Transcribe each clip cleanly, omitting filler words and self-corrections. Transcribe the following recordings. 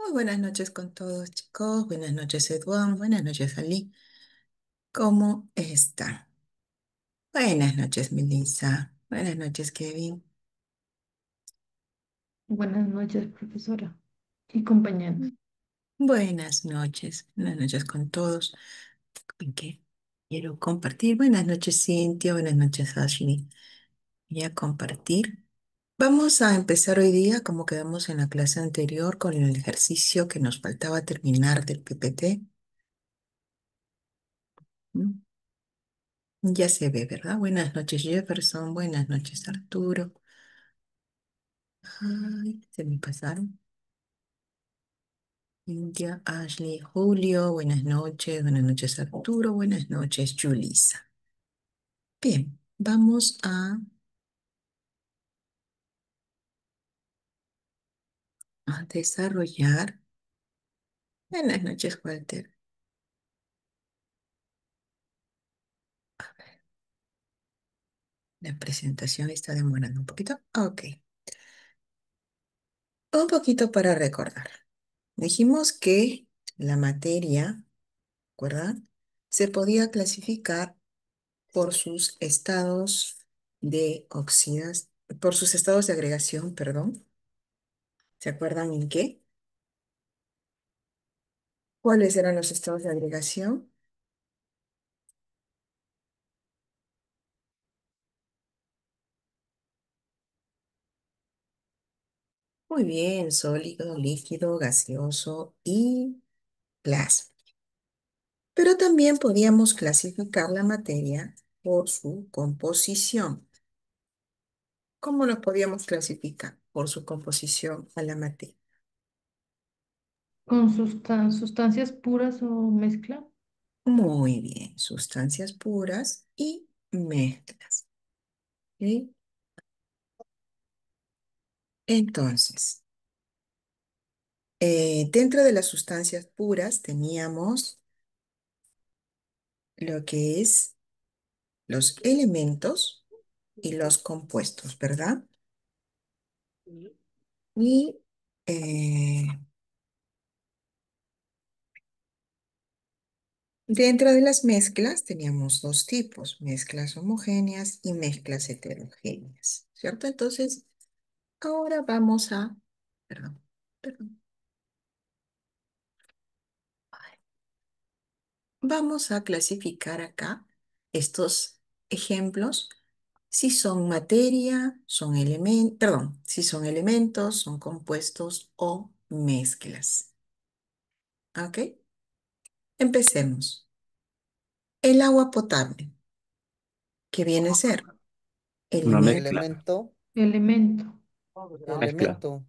Muy buenas noches con todos, chicos. Buenas noches, Eduardo. Buenas noches, Ali. ¿Cómo está? Buenas noches, Melissa. Buenas noches, Kevin. Buenas noches, profesora y compañeros. Buenas noches. Buenas noches con todos. ¿En qué quiero compartir? Buenas noches, Cintia. Buenas noches, Ashley. Voy a compartir. Vamos a empezar hoy día, como quedamos en la clase anterior, con el ejercicio que nos faltaba terminar del PPT. ¿Mm? Ya se ve, ¿verdad? Buenas noches, Jefferson. Buenas noches, Arturo. Ay, se me pasaron. India, Ashley, Julio, buenas noches Arturo, buenas noches Julisa. Bien, vamos a desarrollar. Buenas noches Walter. La presentación está demorando un poquito. Ok, un poquito para recordar. Dijimos que la materia, ¿verdad? Se podía clasificar por sus estados de oxidas, por sus estados de agregación, perdón. ¿Se acuerdan en qué? ¿Cuáles eran los estados de agregación? Muy bien, sólido, líquido, gaseoso y plasma. Pero también podíamos clasificar la materia por su composición. ¿Cómo los podíamos clasificar? Por su composición a la materia. ¿Con sustancias puras o mezcla? Muy bien, sustancias puras y mezclas. ¿Ok? Entonces, dentro de las sustancias puras teníamos lo que es los elementos y los compuestos, ¿verdad? Y eh, dentro de las mezclas teníamos dos tipos, mezclas homogéneas y mezclas heterogéneas, ¿cierto? Entonces, ahora perdón, perdón, vamos a clasificar acá estos ejemplos, si son materia, son elementos, perdón, si son elementos, son compuestos o mezclas. ¿Ok? Empecemos. El agua potable, que viene a ser Una elemento. mezcla, Elemento, Elemento. mezcla. elemento.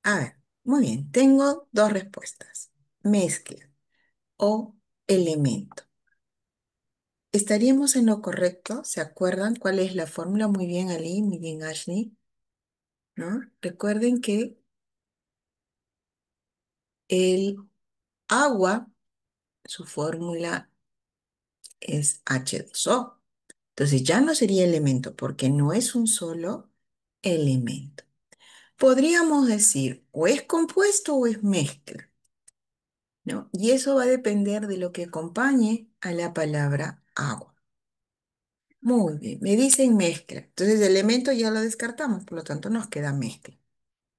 A ver, muy bien, tengo dos respuestas. Mezcla o elemento. ¿Estaríamos en lo correcto? ¿Se acuerdan cuál es la fórmula? Muy bien, Ali, muy bien, Ashley, ¿no? Recuerden que el agua, su fórmula es H2O. Entonces ya no sería elemento porque no es un solo elemento. Podríamos decir o es compuesto o es mezcla, ¿no? Y eso va a depender de lo que acompañe a la palabra agua. Muy bien, me dicen mezcla. Entonces el elemento ya lo descartamos, por lo tanto nos queda mezcla.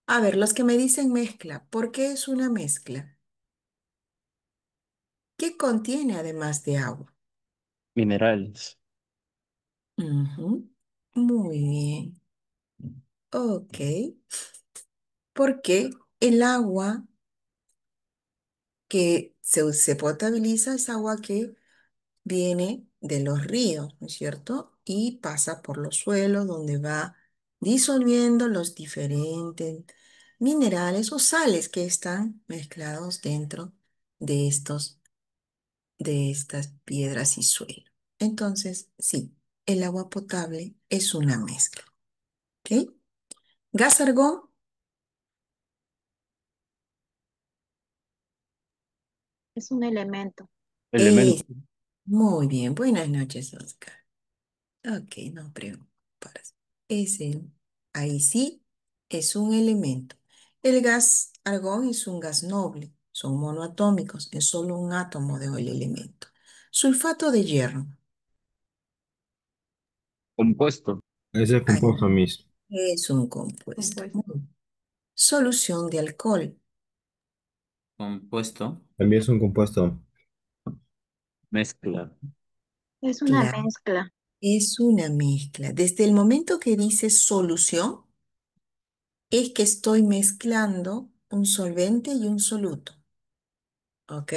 A ver, los que me dicen mezcla, ¿por qué es una mezcla? ¿Qué contiene además de agua? Minerales. Ujú, muy bien. Ok, porque el agua que se potabiliza es agua que viene de los ríos, ¿no es cierto? Y pasa por los suelos donde va disolviendo los diferentes minerales o sales que están mezclados dentro de de estas piedras y suelo. Entonces, sí, el agua potable es una mezcla, ¿ok? Gas argón Es un elemento. es Elemento. muy bien. Buenas noches, Oscar. Ok, no preocupas. Ese, ahí sí, es un elemento. El gas Argón es un gas noble, son monoatómicos, es solo un átomo del elemento. Sulfato de hierro, Compuesto. Ese es ahí compuesto, Miss. es un compuesto. Compuesto. Solución de alcohol, Compuesto. También es un compuesto. Mezcla. Es una claro, mezcla. es una mezcla. Desde el momento que dice solución, es que estoy mezclando un solvente y un soluto, ¿ok?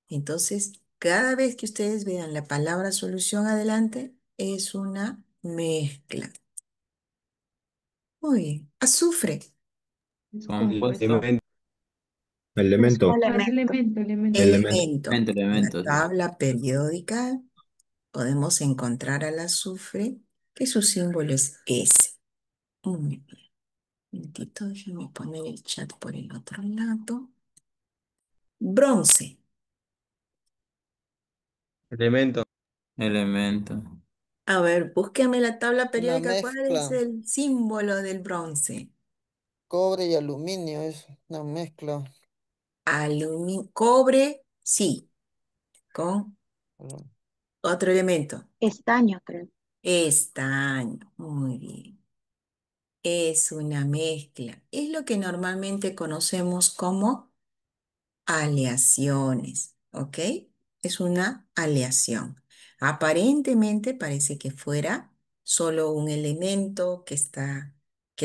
Entonces, cada vez que ustedes vean la palabra solución adelante, es una mezcla. Muy bien. Azufre, Es Compuesto. compuesto. Elemen- Es un Elemento. Ah, es elemento. elemento, elemento. Elemento. elemento. Elemento, En la elemento, sí. tabla periódica podemos encontrar al azufre, que su símbolo es S. Muy bien. Un momentito, déjenme poner el chat por el otro lado. Bronce. Elemento. Elemento. A ver, búsqueme la tabla Una periódica. ¿Cuál es mezcla. el símbolo del bronce? Cobre y aluminio es una mezcla. Aluminio, cobre, sí, con Perdón. otro elemento. Estaño, creo. Estaño. Muy bien. Es una mezcla. Es lo que normalmente conocemos como aleaciones, ¿ok? Es una aleación. Aparentemente parece que fuera solo un elemento que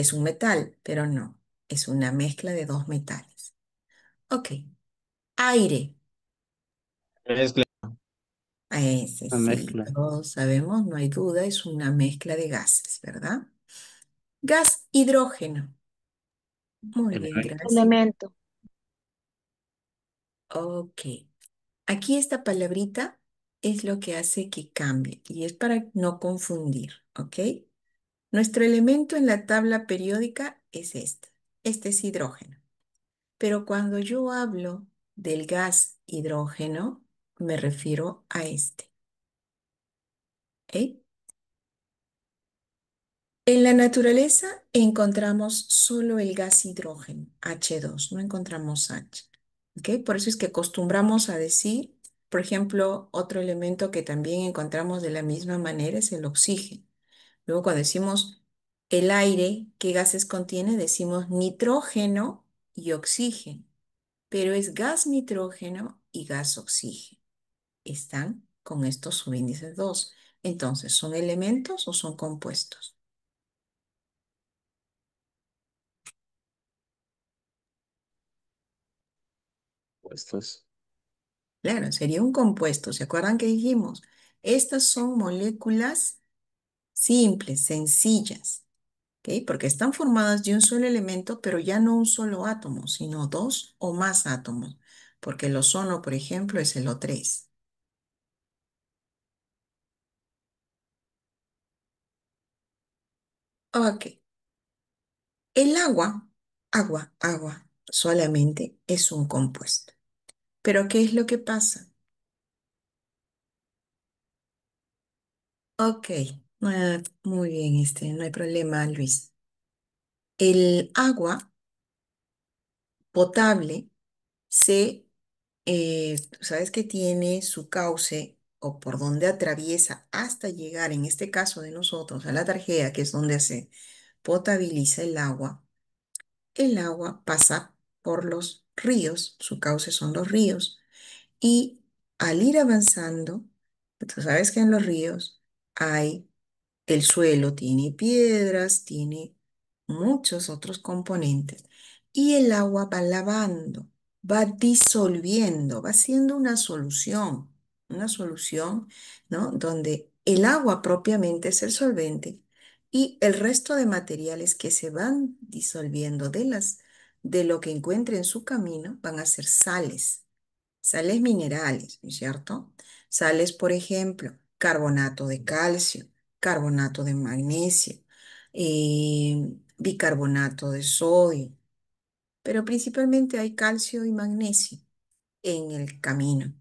es un metal, pero no, es una mezcla de dos metales. Ok, aire. Mezcla. Ese Una sí, mezcla. todos sabemos, no hay duda, es una mezcla de gases, ¿verdad? Gas hidrógeno. Muy bien, Elemento. gracias. Elemento. Ok. Aquí esta palabrita es lo que hace que cambie y es para no confundir, ¿ok? Nuestro elemento en la tabla periódica es este. Este es hidrógeno. Pero cuando yo hablo del gas hidrógeno, me refiero a este, ¿ok? En la naturaleza encontramos solo el gas hidrógeno, H2, no encontramos H. ¿Ok? Por eso es que acostumbramos a decir, por ejemplo, otro elemento que también encontramos de la misma manera es el oxígeno. Luego cuando decimos el aire, ¿qué gases contiene? Decimos nitrógeno y oxígeno, pero es gas nitrógeno y gas oxígeno. Están con estos subíndices 2. Entonces, ¿son elementos o son compuestos? Compuestos. Claro, sería un compuesto. ¿Se acuerdan que dijimos? Estas son moléculas simples, sencillas, ¿ok? Porque están formadas de un solo elemento, pero ya no un solo átomo, sino dos o más átomos, porque el ozono, por ejemplo, es el O3. Ok, el agua, solamente es un compuesto. Pero ¿qué es lo que pasa? Ok, muy bien, no hay problema, Luis. El agua potable sabes que tiene su cauce o por donde atraviesa hasta llegar, en este caso de nosotros, a la tarjeta, que es donde se potabiliza el agua. El agua pasa por los ríos, su cauce son los ríos, y al ir avanzando, tú sabes que en los ríos hay el suelo tiene piedras, tiene muchos otros componentes y el agua va lavando, va disolviendo, va siendo una solución, ¿no? Donde el agua propiamente es el solvente y el resto de materiales que se van disolviendo de lo que encuentre en su camino van a ser sales. Sales minerales, ¿no es cierto? Sales, por ejemplo, carbonato de calcio, carbonato de magnesio, bicarbonato de sodio, pero principalmente hay calcio y magnesio en el camino.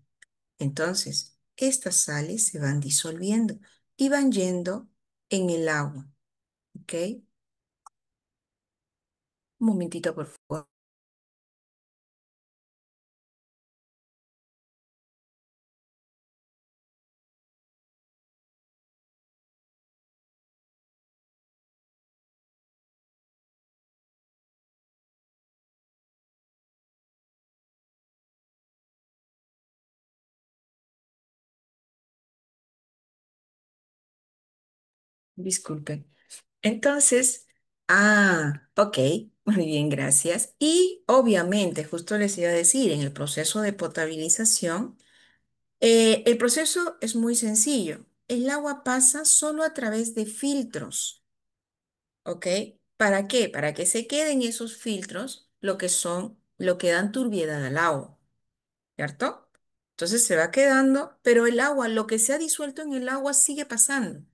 Entonces, estas sales se van disolviendo y van yendo en el agua, ¿ok? Un momentito, por favor. Disculpe. Entonces, ok, muy bien, gracias. Y obviamente, justo les iba a decir, en el proceso de potabilización, el proceso es muy sencillo. El agua pasa solo a través de filtros, ¿ok? ¿Para qué? Para que se queden esos filtros lo que son, lo que dan turbiedad al agua, ¿cierto? Entonces se va quedando, pero el agua, lo que se ha disuelto en el agua sigue pasando.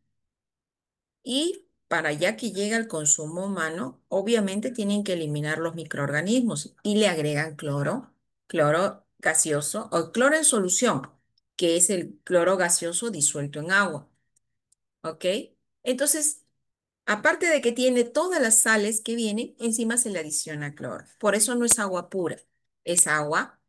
Y para ya que llega al consumo humano, obviamente tienen que eliminar los microorganismos y le agregan cloro, cloro gaseoso o cloro en solución, que es el cloro gaseoso disuelto en agua. ¿Ok? Entonces, aparte de que tiene todas las sales que vienen, encima se le adiciona cloro. Por eso no es agua pura, es agua,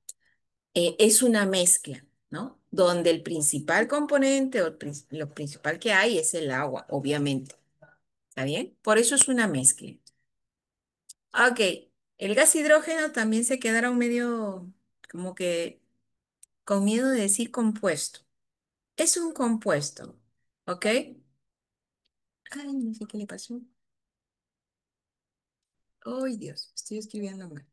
es una mezcla, ¿no? Donde el principal componente o lo principal que hay es el agua, obviamente. ¿Está bien? Por eso es una mezcla. Ok, el gas hidrógeno también se quedaron medio como que con miedo de decir compuesto. Es un compuesto, ¿ok? Ay, no sé qué le pasó. Ay, Dios, estoy escribiendo mal.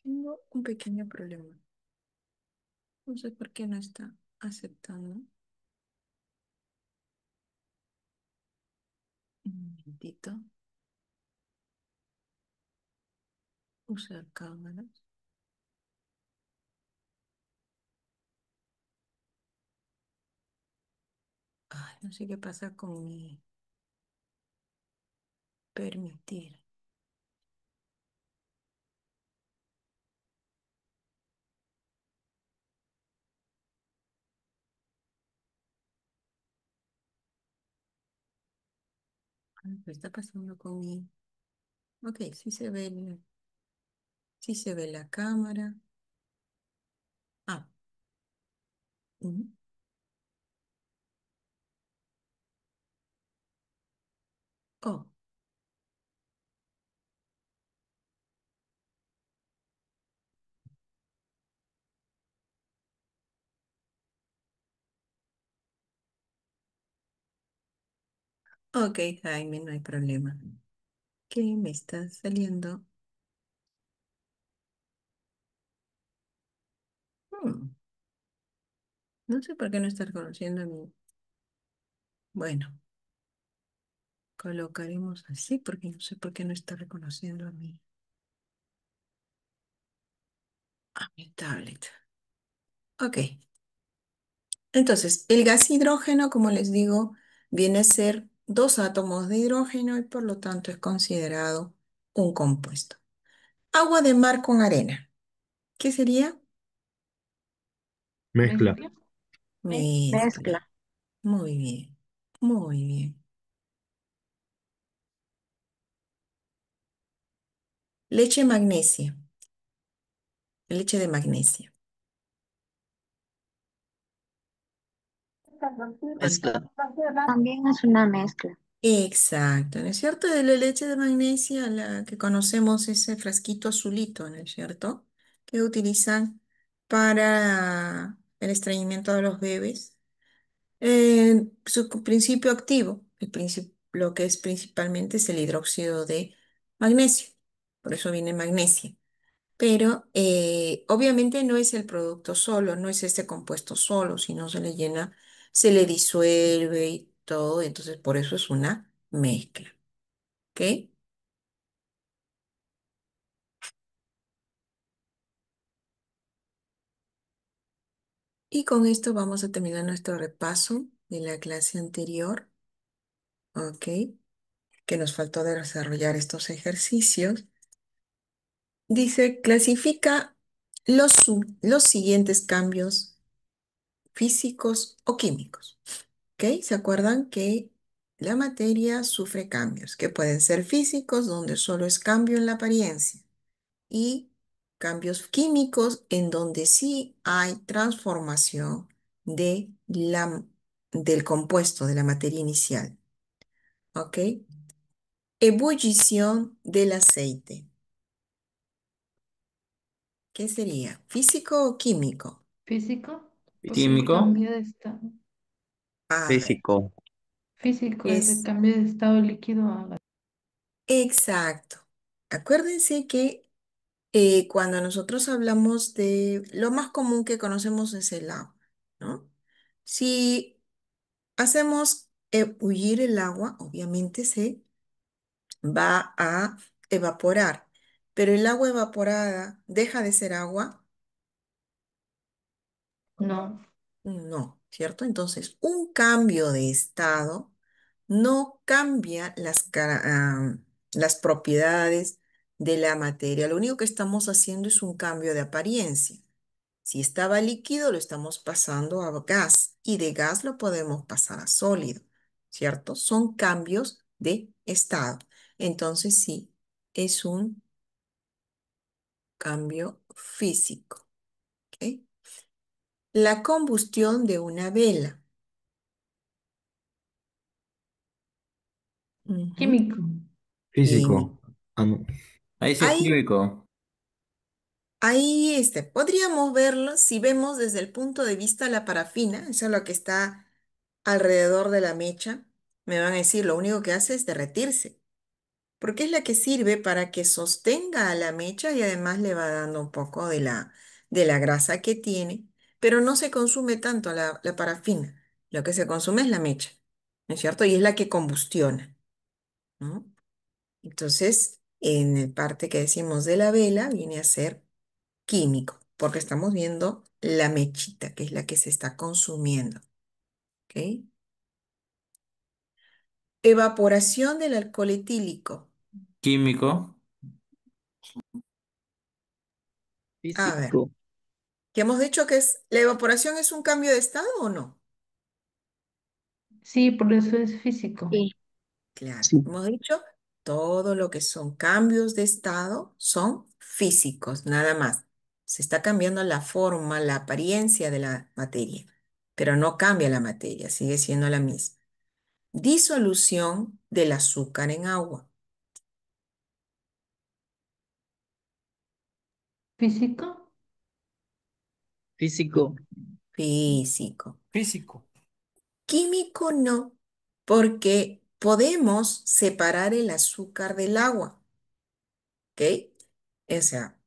Tengo un pequeño problema. No sé por qué no está aceptando. Un momentito. Usar cámaras. Ay, no sé qué pasa con mi permitir. Ay, ¿qué está pasando con mi? Ok, sí se ve la cámara. Ah, ujú. Oh, ok, Jaime, no hay problema. ¿Qué me está saliendo? Hmm, no sé por qué no está reconociendo a mí. Bueno, colocaremos así porque no sé por qué no está reconociendo a mi tablet. Ok, entonces el gas hidrógeno, como les digo, viene a ser dos átomos de hidrógeno y por lo tanto es considerado un compuesto. Agua de mar con arena. ¿Qué sería? Mezcla. Mezcla. Mezcla. Mezcla. Muy bien, muy bien. Leche magnesia. Leche de magnesia. Mezcla. También es una mezcla. Exacto, ¿no es cierto? De la leche de magnesia, la que conocemos ese frasquito azulito, ¿no es cierto? Que utilizan para el estreñimiento de los bebés. Su principio activo, lo que es principalmente es el hidróxido de magnesio. Por eso viene magnesia. Pero obviamente no es el producto solo, no es este compuesto solo, sino se le llena, se le disuelve y todo, entonces por eso es una mezcla, ¿ok? Y con esto vamos a terminar nuestro repaso de la clase anterior, ¿ok? Que nos faltó desarrollar estos ejercicios. Dice, clasifica los siguientes cambios físicos o químicos. ¿Ok? ¿Se acuerdan que la materia sufre cambios que pueden ser físicos, donde solo es cambio en la apariencia, y cambios químicos en donde sí hay transformación del compuesto, de la materia inicial? ¿Ok? Ebullición del aceite. ¿Qué sería? ¿Físico o químico? Físico, porque Químico. cambia de estado. A ver, Físico. Físico es de es cambio de estado líquido a gas. exacto. Acuérdense que cuando nosotros hablamos de lo más común que conocemos es el agua, ¿no? Si hacemos huir el agua, obviamente se va a evaporar, pero el agua evaporada deja de ser agua. No, No, ¿cierto? Entonces, un cambio de estado no cambia las propiedades de la materia. Lo único que estamos haciendo es un cambio de apariencia. Si estaba líquido, lo estamos pasando a gas y de gas lo podemos pasar a sólido, ¿cierto? Son cambios de estado. Entonces, sí, es un cambio físico, ¿ok? La combustión de una vela. Ujú. químico. Químico. Físico. Ah, no. Ahí sí es Ahí, químico. ahí podríamos verlo si vemos desde el punto de vista de la parafina, eso es lo que está alrededor de la mecha. Me van a decir, lo único que hace es derretirse, porque es la que sirve para que sostenga a la mecha y además le va dando un poco de la grasa que tiene, pero no se consume tanto la parafina. Lo que se consume es la mecha, ¿no es cierto? Y es la que combustiona, ¿no? Entonces, en el parte que decimos de la vela, viene a ser químico, porque estamos viendo la mechita, que es la que se está consumiendo. ¿Ok? Evaporación del alcohol etílico. Químico. A ver, Físico. ¿qué hemos dicho que es, la evaporación es un cambio de estado o no? Sí, por eso es físico. Sí. Claro, Sí. hemos dicho todo lo que son cambios de estado son físicos, nada más. Se está cambiando la forma, la apariencia de la materia, pero no cambia la materia, sigue siendo la misma. Disolución del azúcar en agua. Físico, Físico. Físico. Físico. Químico no, porque podemos separar el azúcar del agua, ¿ok? O sea,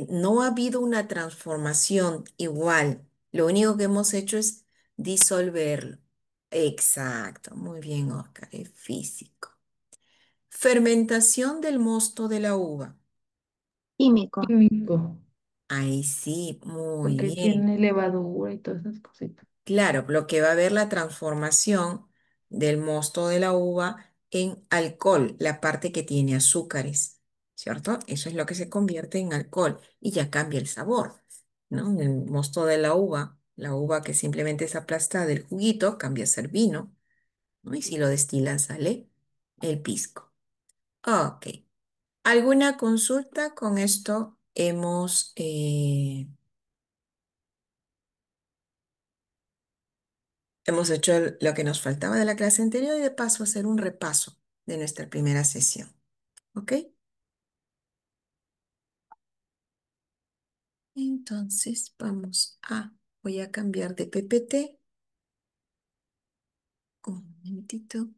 no ha habido una transformación igual. Lo único que hemos hecho es disolverlo. Exacto, muy bien, Oscar, es físico. Fermentación del mosto de la uva. Químico. químico, Ahí sí, muy porque bien. tiene levadura y todas esas cositas. Claro, lo que va a haber la transformación del mosto de la uva en alcohol, la parte que tiene azúcares, ¿cierto? Eso es lo que se convierte en alcohol y ya cambia el sabor, ¿no? El mosto de la uva que simplemente es aplastada del juguito, cambia a ser vino, ¿no? Y si lo destilan sale el pisco. Ok. ¿Alguna consulta? Con esto hemos hecho lo que nos faltaba de la clase anterior y de paso hacer un repaso de nuestra primera sesión. ¿Ok? Entonces voy a cambiar de PPT. Un momentito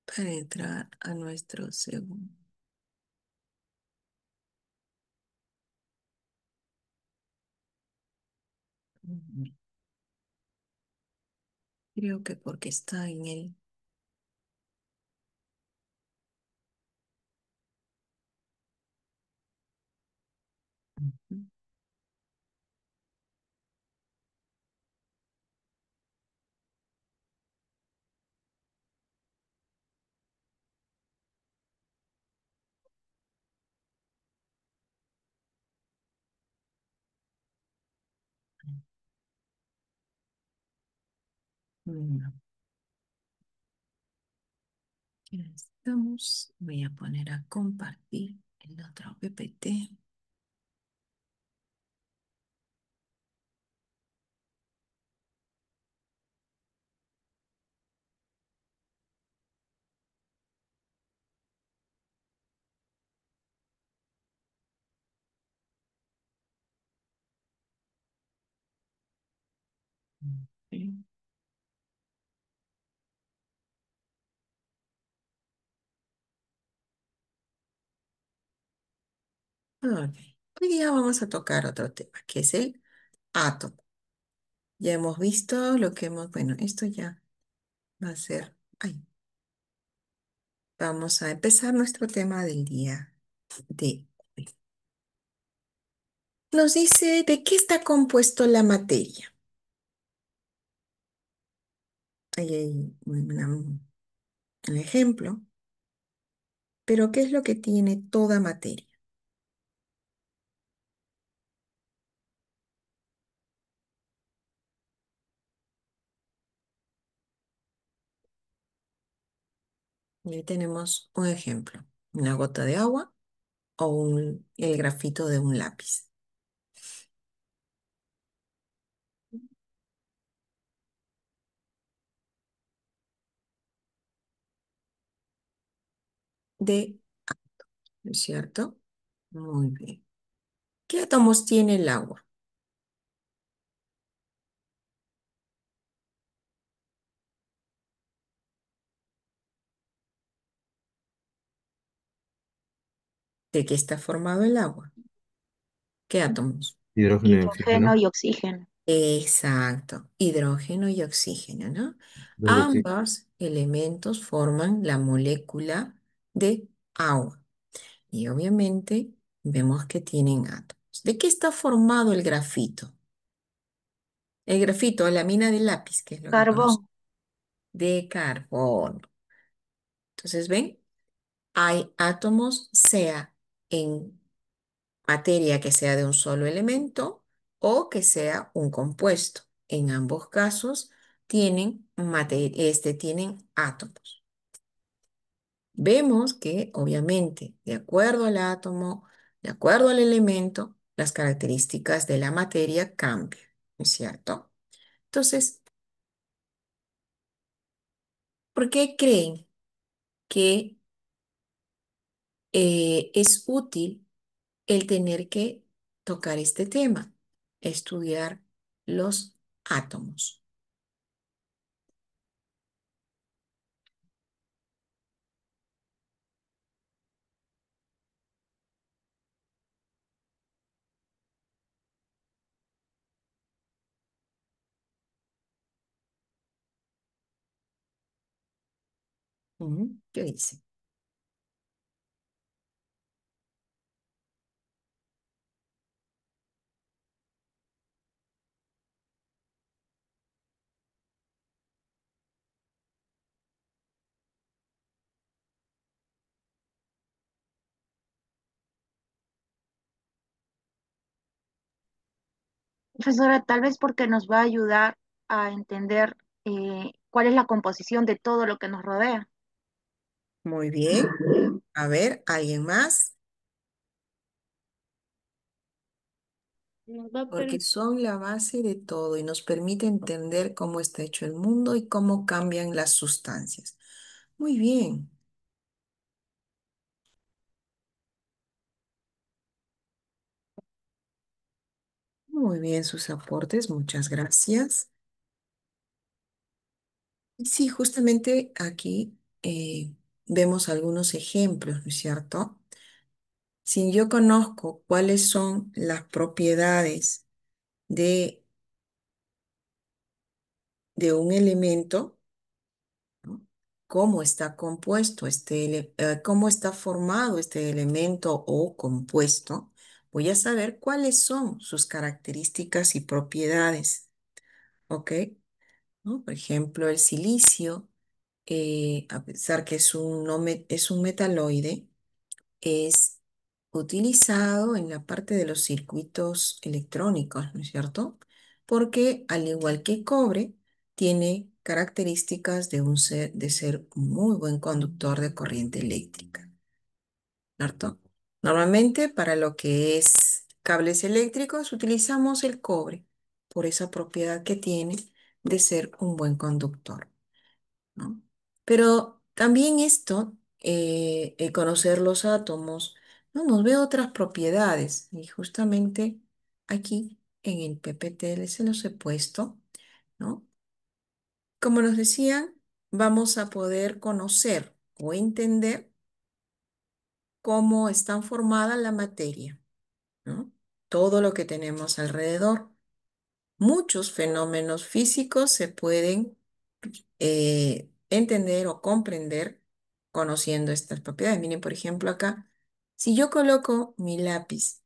para entrar a nuestro segundo. Creo que porque está en el... Ujú. No, ya estamos. Voy a poner a compartir el otro PPT. Sí. Ok. Hoy día vamos a tocar otro tema, que es el átomo. Ya hemos visto lo que hemos, bueno, esto ya va a ser, ay, vamos a empezar nuestro tema del día de hoy. Nos dice de qué está compuesto la materia. Ahí hay un ejemplo, pero ¿qué es lo que tiene toda materia? Y ahí tenemos un ejemplo, una gota de agua o el grafito de un lápiz. De, ¿no es cierto? Muy bien. ¿Qué átomos tiene el agua? ¿De qué está formado el agua? ¿Qué átomos? Hidrógeno y Hidrógeno oxígeno. y oxígeno. Exacto, hidrógeno y oxígeno, ¿no? Dos de oxígeno. Ambos elementos forman la molécula de agua y obviamente vemos que tienen átomos. ¿De qué está formado el grafito? El grafito, la mina de lápiz, que es lo que conocemos, Carbón. de carbono. Entonces, ¿ven? Hay átomos, sea en materia que sea de un solo elemento o que sea un compuesto. En ambos casos tienen átomos. Vemos que obviamente de acuerdo al átomo, de acuerdo al elemento, las características de la materia cambian, ¿no es cierto? Entonces, ¿por qué creen que es útil el tener que tocar este tema, estudiar los átomos? ¿Qué dice? Profesora, tal vez porque nos va a ayudar a entender cuál es la composición de todo lo que nos rodea. Muy bien. A ver, ¿alguien más? Nos va a Porque son la base de todo y nos permite entender cómo está hecho el mundo y cómo cambian las sustancias. Muy bien, muy bien sus aportes, muchas gracias. Sí, justamente aquí vemos algunos ejemplos, ¿no es cierto? Si yo conozco cuáles son las propiedades de, de un elemento, ¿no? Cómo está compuesto cómo está formado este elemento o compuesto, voy a saber cuáles son sus características y propiedades, ¿ok? ¿No? Por ejemplo, el silicio, a pesar que es un metaloide, es utilizado en la parte de los circuitos electrónicos, ¿no es cierto? Porque al igual que cobre, tiene características de ser un muy buen conductor de corriente eléctrica, ¿cierto? Normalmente para lo que es cables eléctricos utilizamos el cobre por esa propiedad que tiene de ser un buen conductor, ¿no? Pero también esto, el conocer los átomos, ¿no? Nos ve otras propiedades y justamente aquí en el PPT se los he puesto, ¿no? Como nos decían, vamos a poder conocer o entender cómo está formada la materia, ¿no? Todo lo que tenemos alrededor. Muchos fenómenos físicos se pueden entender o comprender conociendo estas propiedades. Miren, por ejemplo, acá, si yo coloco mi lápiz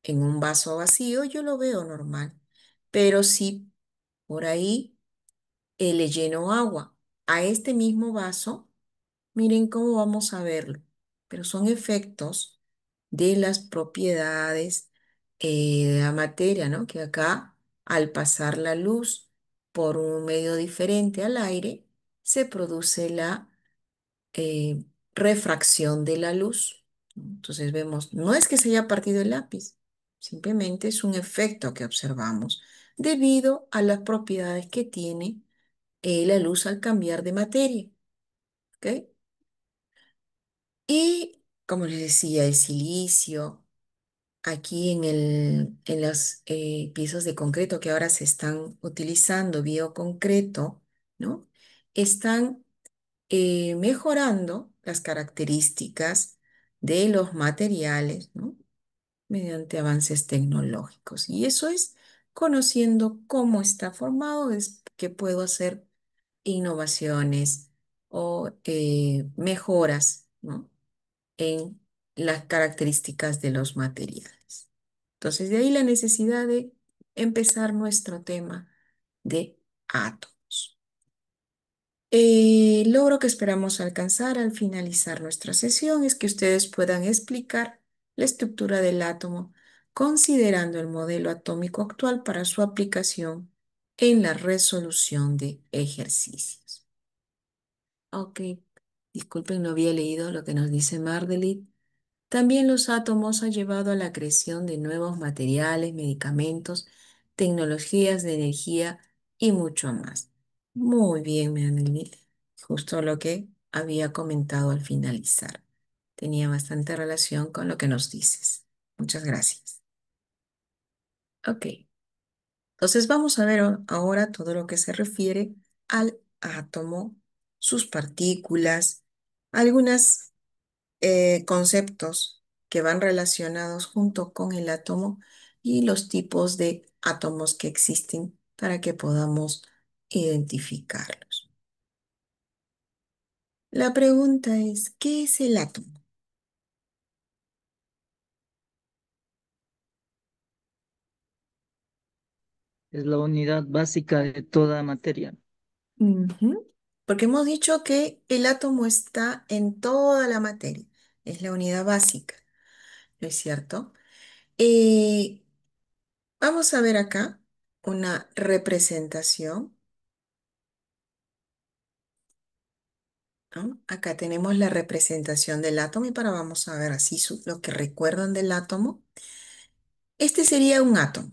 en un vaso vacío, yo lo veo normal. Pero si por ahí le lleno agua a este mismo vaso, miren cómo vamos a verlo. Pero son efectos de las propiedades de la materia, ¿no? Que acá, al pasar la luz por un medio diferente al aire, se produce la eh, refracción de la luz. Entonces vemos, no es que se haya partido el lápiz, simplemente es un efecto que observamos debido a las propiedades que tiene la luz al cambiar de materia. ¿Ok? Y como les decía, el silicio, aquí en las piezas de concreto que ahora se están utilizando, bioconcreto, ¿no? Están mejorando las características de los materiales, ¿no? Mediante avances tecnológicos. Y eso es conociendo cómo está formado, es que puedo hacer innovaciones o mejoras, ¿no? En las características de los materiales. Entonces, de ahí la necesidad de empezar nuestro tema de átomos. El logro que esperamos alcanzar al finalizar nuestra sesión es que ustedes puedan explicar la estructura del átomo considerando el modelo atómico actual para su aplicación en la resolución de ejercicios. Ok, disculpen, no había leído lo que nos dice Mardelit. También los átomos han llevado a la creación de nuevos materiales, medicamentos, tecnologías de energía y mucho más. Muy bien, Meanelith. Justo lo que había comentado al finalizar. Tenía bastante relación con lo que nos dices. Muchas gracias. Ok, entonces vamos a ver ahora todo lo que se refiere al átomo, sus partículas, algunas conceptos que van relacionados junto con el átomo y los tipos de átomos que existen para que podamos identificarlos. La pregunta es, ¿qué es el átomo? Es la unidad básica de toda materia. Ujú. Porque hemos dicho que el átomo está en toda la materia, es la unidad básica, ¿no es cierto? Eh, Vamos a ver acá una representación, ¿no? Acá tenemos la representación del átomo y para vamos a ver así lo que recuerdan del átomo. Este sería un átomo.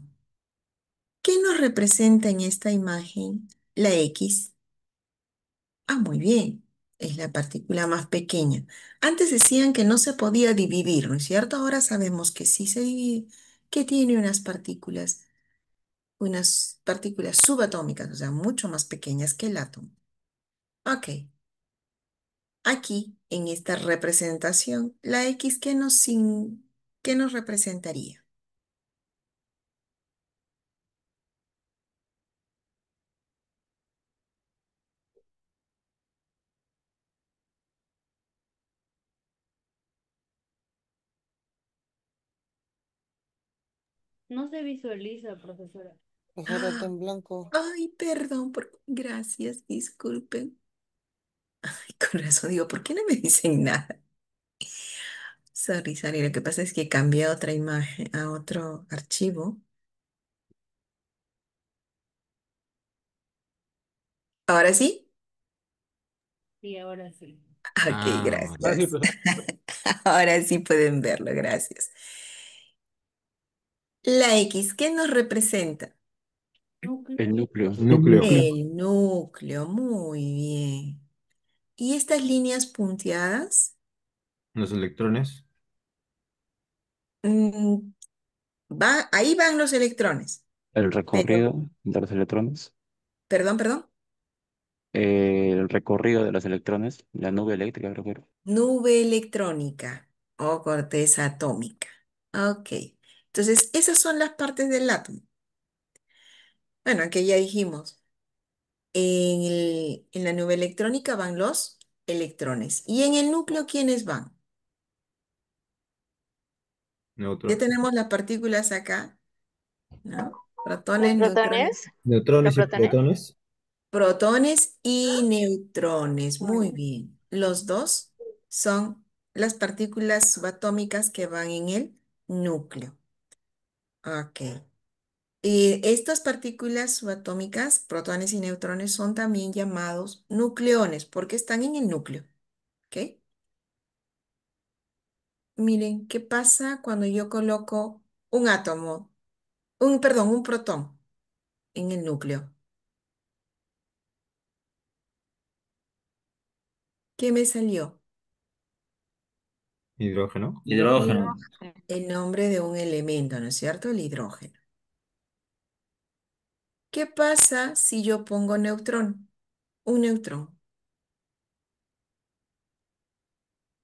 ¿Qué nos representa en esta imagen? La X. Ah, muy bien. Es la partícula más pequeña. Antes decían que no se podía dividir, ¿no es cierto? Ahora sabemos que sí se divide, que tiene unas partículas subatómicas, o sea, mucho más pequeñas que el átomo. Ok. Aquí, en esta representación, la X, ¿qué nos representaría? No se visualiza, profesora. Profesora, está Ah, en blanco. ay, perdón, gracias, disculpen. Ay, con razón digo, ¿por qué no me dicen nada? Sorry, lo que pasa es que cambié a otra imagen, a otro archivo. ¿Ahora sí? Sí, ahora sí. Ok, Ah, Ah, sí, gracias. profesor. Ahora sí pueden verlo, gracias. La X, ¿qué nos representa? Núcleo. El núcleo. El núcleo. El núcleo, muy bien. ¿Y estas líneas punteadas? Los electrones. Mm, ahí van los electrones, El pero, recorrido de los electrones. perdón, perdón. El recorrido de los electrones, la nube eléctrica, creo que era. Nube electrónica o corteza atómica. Ok. Entonces, esas son las partes del átomo. Bueno, que ya dijimos. En la nube electrónica van los electrones. ¿Y en el núcleo quiénes van? Ya Neutro. tenemos las partículas acá, ¿no? Los Protones, neutrones, protones, los Neutrones y protones. protones. protones y neutrones. Muy bien. Los dos son las partículas subatómicas que van en el núcleo. Ok. Y estas partículas subatómicas, protones y neutrones, son también llamados nucleones porque están en el núcleo. ¿Ok? Miren, ¿qué pasa cuando yo coloco un átomo, perdón, un protón en el núcleo? ¿Qué me salió? Hidrógeno. Hidrógeno. El nombre de un elemento, ¿no es cierto? El hidrógeno. ¿Qué pasa si yo pongo neutrón? Un neutrón.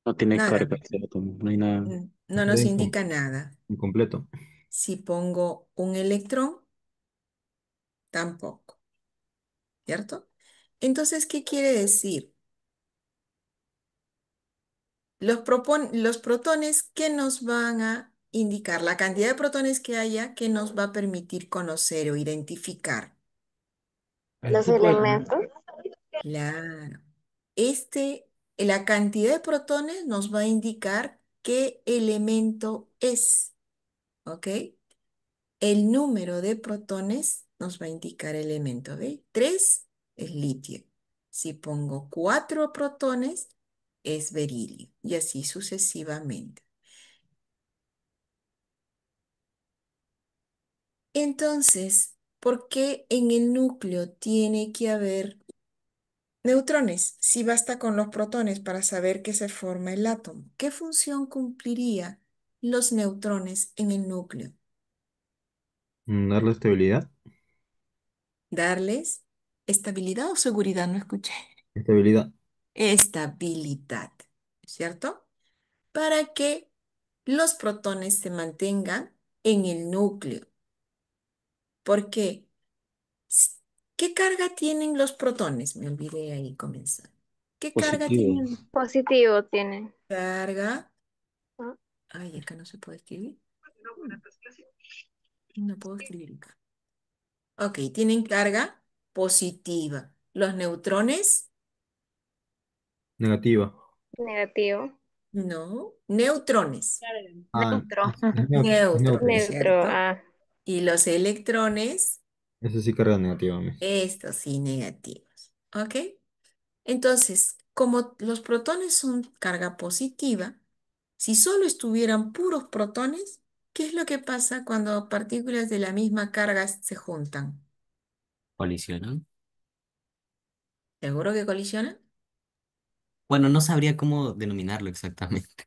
No tiene Nada. carga ese átomo, no hay nada. No Queda nos indica nada. incompleto. Si pongo un electrón, tampoco, ¿cierto? Entonces, ¿qué quiere decir? Los protones, ¿qué nos van a indicar? La cantidad de protones que haya que nos va a permitir conocer o identificar. El Los tipo de elementos. Claro. Este, la cantidad de protones nos va a indicar qué elemento es, ¿ok? El número de protones nos va a indicar el elemento, ¿ve? 3 es litio. Si pongo 4 protones, es berilio, y así sucesivamente. Entonces, ¿por qué en el núcleo tiene que haber neutrones? Si basta con los protones para saber que se forma el átomo. ¿Qué función cumpliría los neutrones en el núcleo? Darle estabilidad. ¿Darles estabilidad o seguridad? No escuché. Estabilidad. Estabilidad, ¿cierto? Para que los protones se mantengan en el núcleo. ¿Por qué? S- ¿Qué carga tienen los protones? Me olvidé ahí comenzar. ¿Qué carga Positivo. tienen? Positivo tienen. Carga. ¿No? Ay, acá no se puede escribir. Mm, No puedo escribir acá. Ok, tienen carga positiva. Los neutrones, Negativa. Negativo. no. Neutrones, Ah, Neutro. es neutros, neutro. Neutro. ¿cierto? Ah. Y los electrones, Eso sí carga negativa, Miss. estos sí negativos. ¿Ok? Entonces, como los protones son carga positiva, si solo estuvieran puros protones, ¿qué es lo que pasa cuando partículas de la misma carga se juntan? ¿Colisionan? ¿Seguro que colisionan? Bueno, no sabría cómo denominarlo exactamente.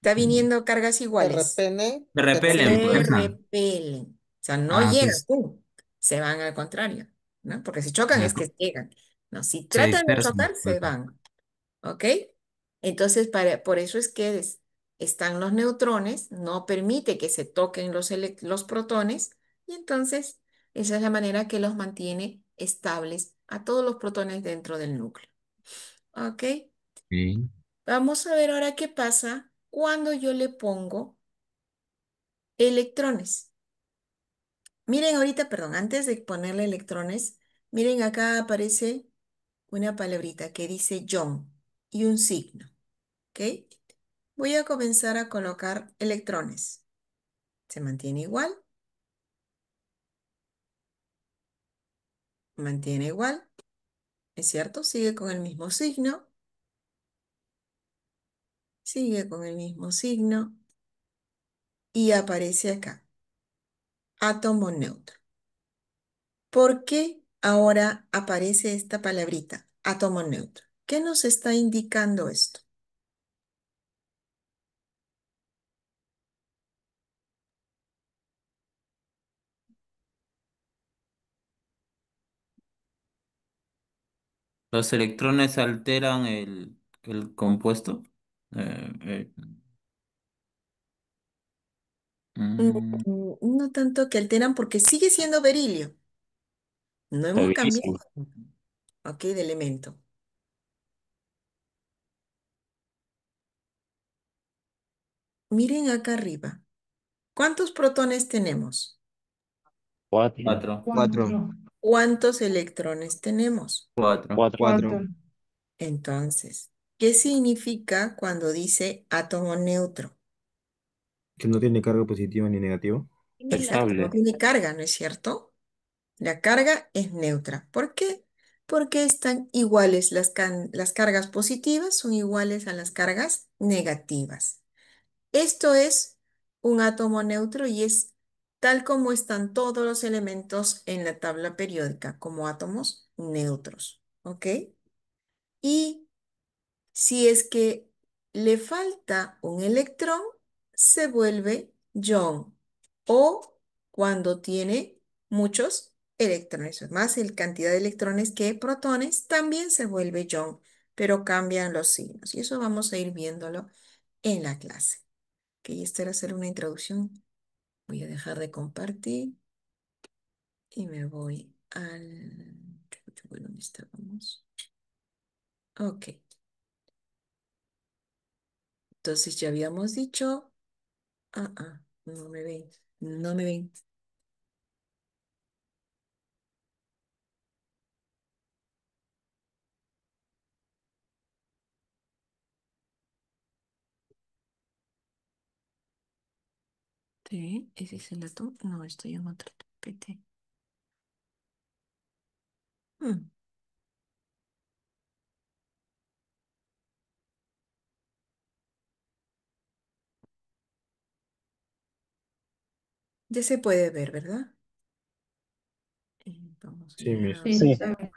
Está Mm. viniendo cargas Se iguales. repelen, Me se repelen, Se pues. repelen. repelen. O sea, no Ah, llegan, entonces ¡pum! Se van al contrario, ¿no? Porque si chocan ya es que llegan. No, si se tratan de dispersan. chocar, se van. ¿Ok? Entonces, por eso es que están los neutrones, no permite que se toquen los protones, y entonces esa es la manera que los mantiene estables a todos los protones dentro del núcleo. ¿Ok? Ok. Vamos a ver ahora qué pasa cuando yo le pongo electrones. Miren ahorita, perdón, antes de ponerle electrones, miren acá aparece una palabrita que dice John y un signo. ¿Ok? Voy a comenzar a colocar electrones. Se mantiene igual, mantiene igual, ¿es cierto? Sigue con el mismo signo, sigue con el mismo signo y aparece acá, átomo neutro. ¿Por qué ahora aparece esta palabrita, átomo neutro? ¿Qué nos está indicando esto? ¿Los electrones alteran el compuesto? Eh, mm, No tanto que alteran porque sigue siendo berilio. No hemos cambiado, Estabilizan. ok, de elemento. Miren acá arriba. ¿Cuántos protones tenemos? 4. 4. Cuatro. Cuatro. ¿Cuántos electrones tenemos? 4. 4. Cuatro. Cuatro. Entonces, ¿qué significa cuando dice átomo neutro? Que no tiene carga positiva ni negativa. Exacto, no Estable. tiene carga, ¿no es cierto? La carga es neutra. ¿Por qué? Porque están iguales, las cargas positivas son iguales a las cargas negativas. Esto es un átomo neutro y es tal como están todos los elementos en la tabla periódica, como átomos neutros. ¿Ok? Y si es que le falta un electrón, se vuelve ion. O cuando tiene muchos electrones, más el cantidad de electrones que protones, también se vuelve ion, pero cambian los signos. Y eso vamos a ir viéndolo en la clase. Ok, esto era hacer una introducción. Voy a dejar de compartir y me voy al... ¿Dónde estábamos? Ok, entonces ya habíamos dicho... no me ven, no me ven. Sí, ese es el átomo. No, estoy en otro PT. Mm, ya se puede ver, ¿verdad? Vamos a Sí, ir Miss. a... Sí, Sí. está bien.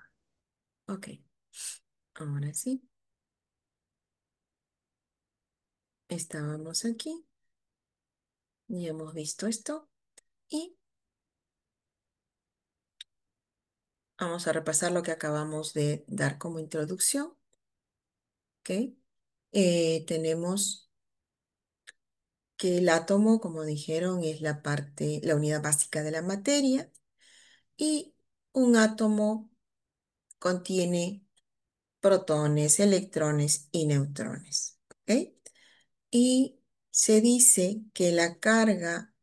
Ok, ahora sí. Estábamos aquí y hemos visto esto y vamos a repasar lo que acabamos de dar como introducción. ¿Ok? Tenemos que el átomo, como dijeron, es la parte, la unidad básica de la materia y un átomo contiene protones, electrones y neutrones. ¿Ok? Y se dice que la carga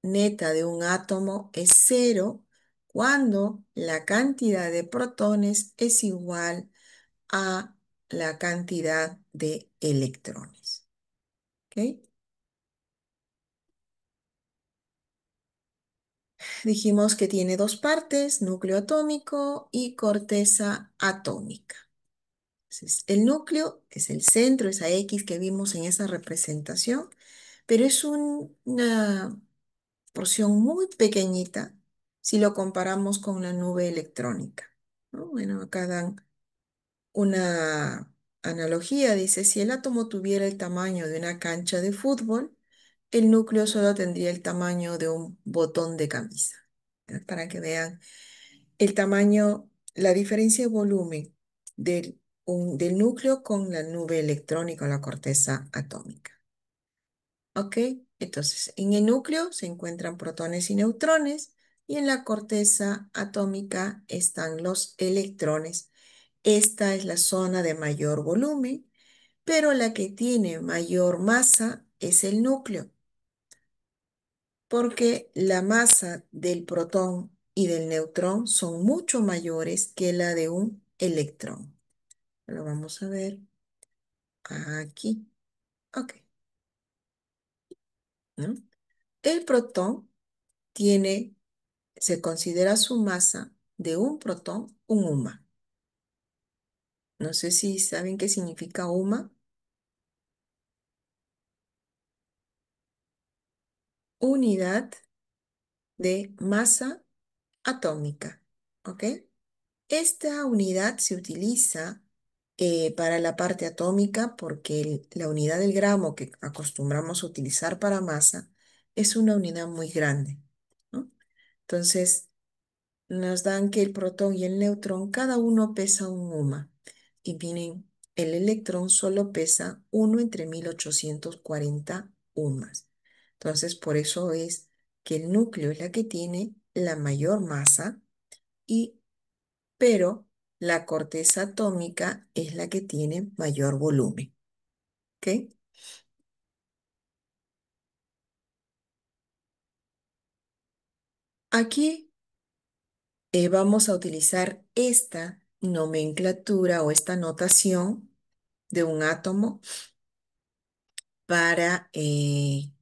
neta de un átomo es cero cuando la cantidad de protones es igual a la cantidad de electrones. ¿Ok? Dijimos que tiene dos partes, núcleo atómico y corteza atómica. Entonces, el núcleo es el centro, esa X que vimos en esa representación, pero es una porción muy pequeñita si lo comparamos con la nube electrónica, ¿no? Bueno, acá dan una analogía, dice, si el átomo tuviera el tamaño de una cancha de fútbol, el núcleo solo tendría el tamaño de un botón de camisa. ¿Ya? Para que vean el tamaño, la diferencia de volumen del núcleo con la nube electrónica o la corteza atómica. ¿Ok? Entonces, en el núcleo se encuentran protones y neutrones y en la corteza atómica están los electrones. Esta es la zona de mayor volumen, pero la que tiene mayor masa es el núcleo, porque la masa del protón y del neutrón son mucho mayores que la de un electrón. Lo vamos a ver aquí. Ok, ¿no? El protón tiene, se considera su masa de un protón un UMA. No sé si saben qué significa UMA. Unidad de masa atómica. ¿Ok? Esta unidad se utiliza para la parte atómica porque la unidad del gramo que acostumbramos a utilizar para masa es una unidad muy grande, ¿no? Entonces, nos dan que el protón y el neutrón, cada uno pesa un UMA. Y miren, el electrón solo pesa 1 entre 1840 UMAs. Entonces, por eso es que el núcleo es la que tiene la mayor masa, pero la corteza atómica es la que tiene mayor volumen. ¿Ok? Aquí vamos a utilizar esta nomenclatura o esta notación de un átomo para que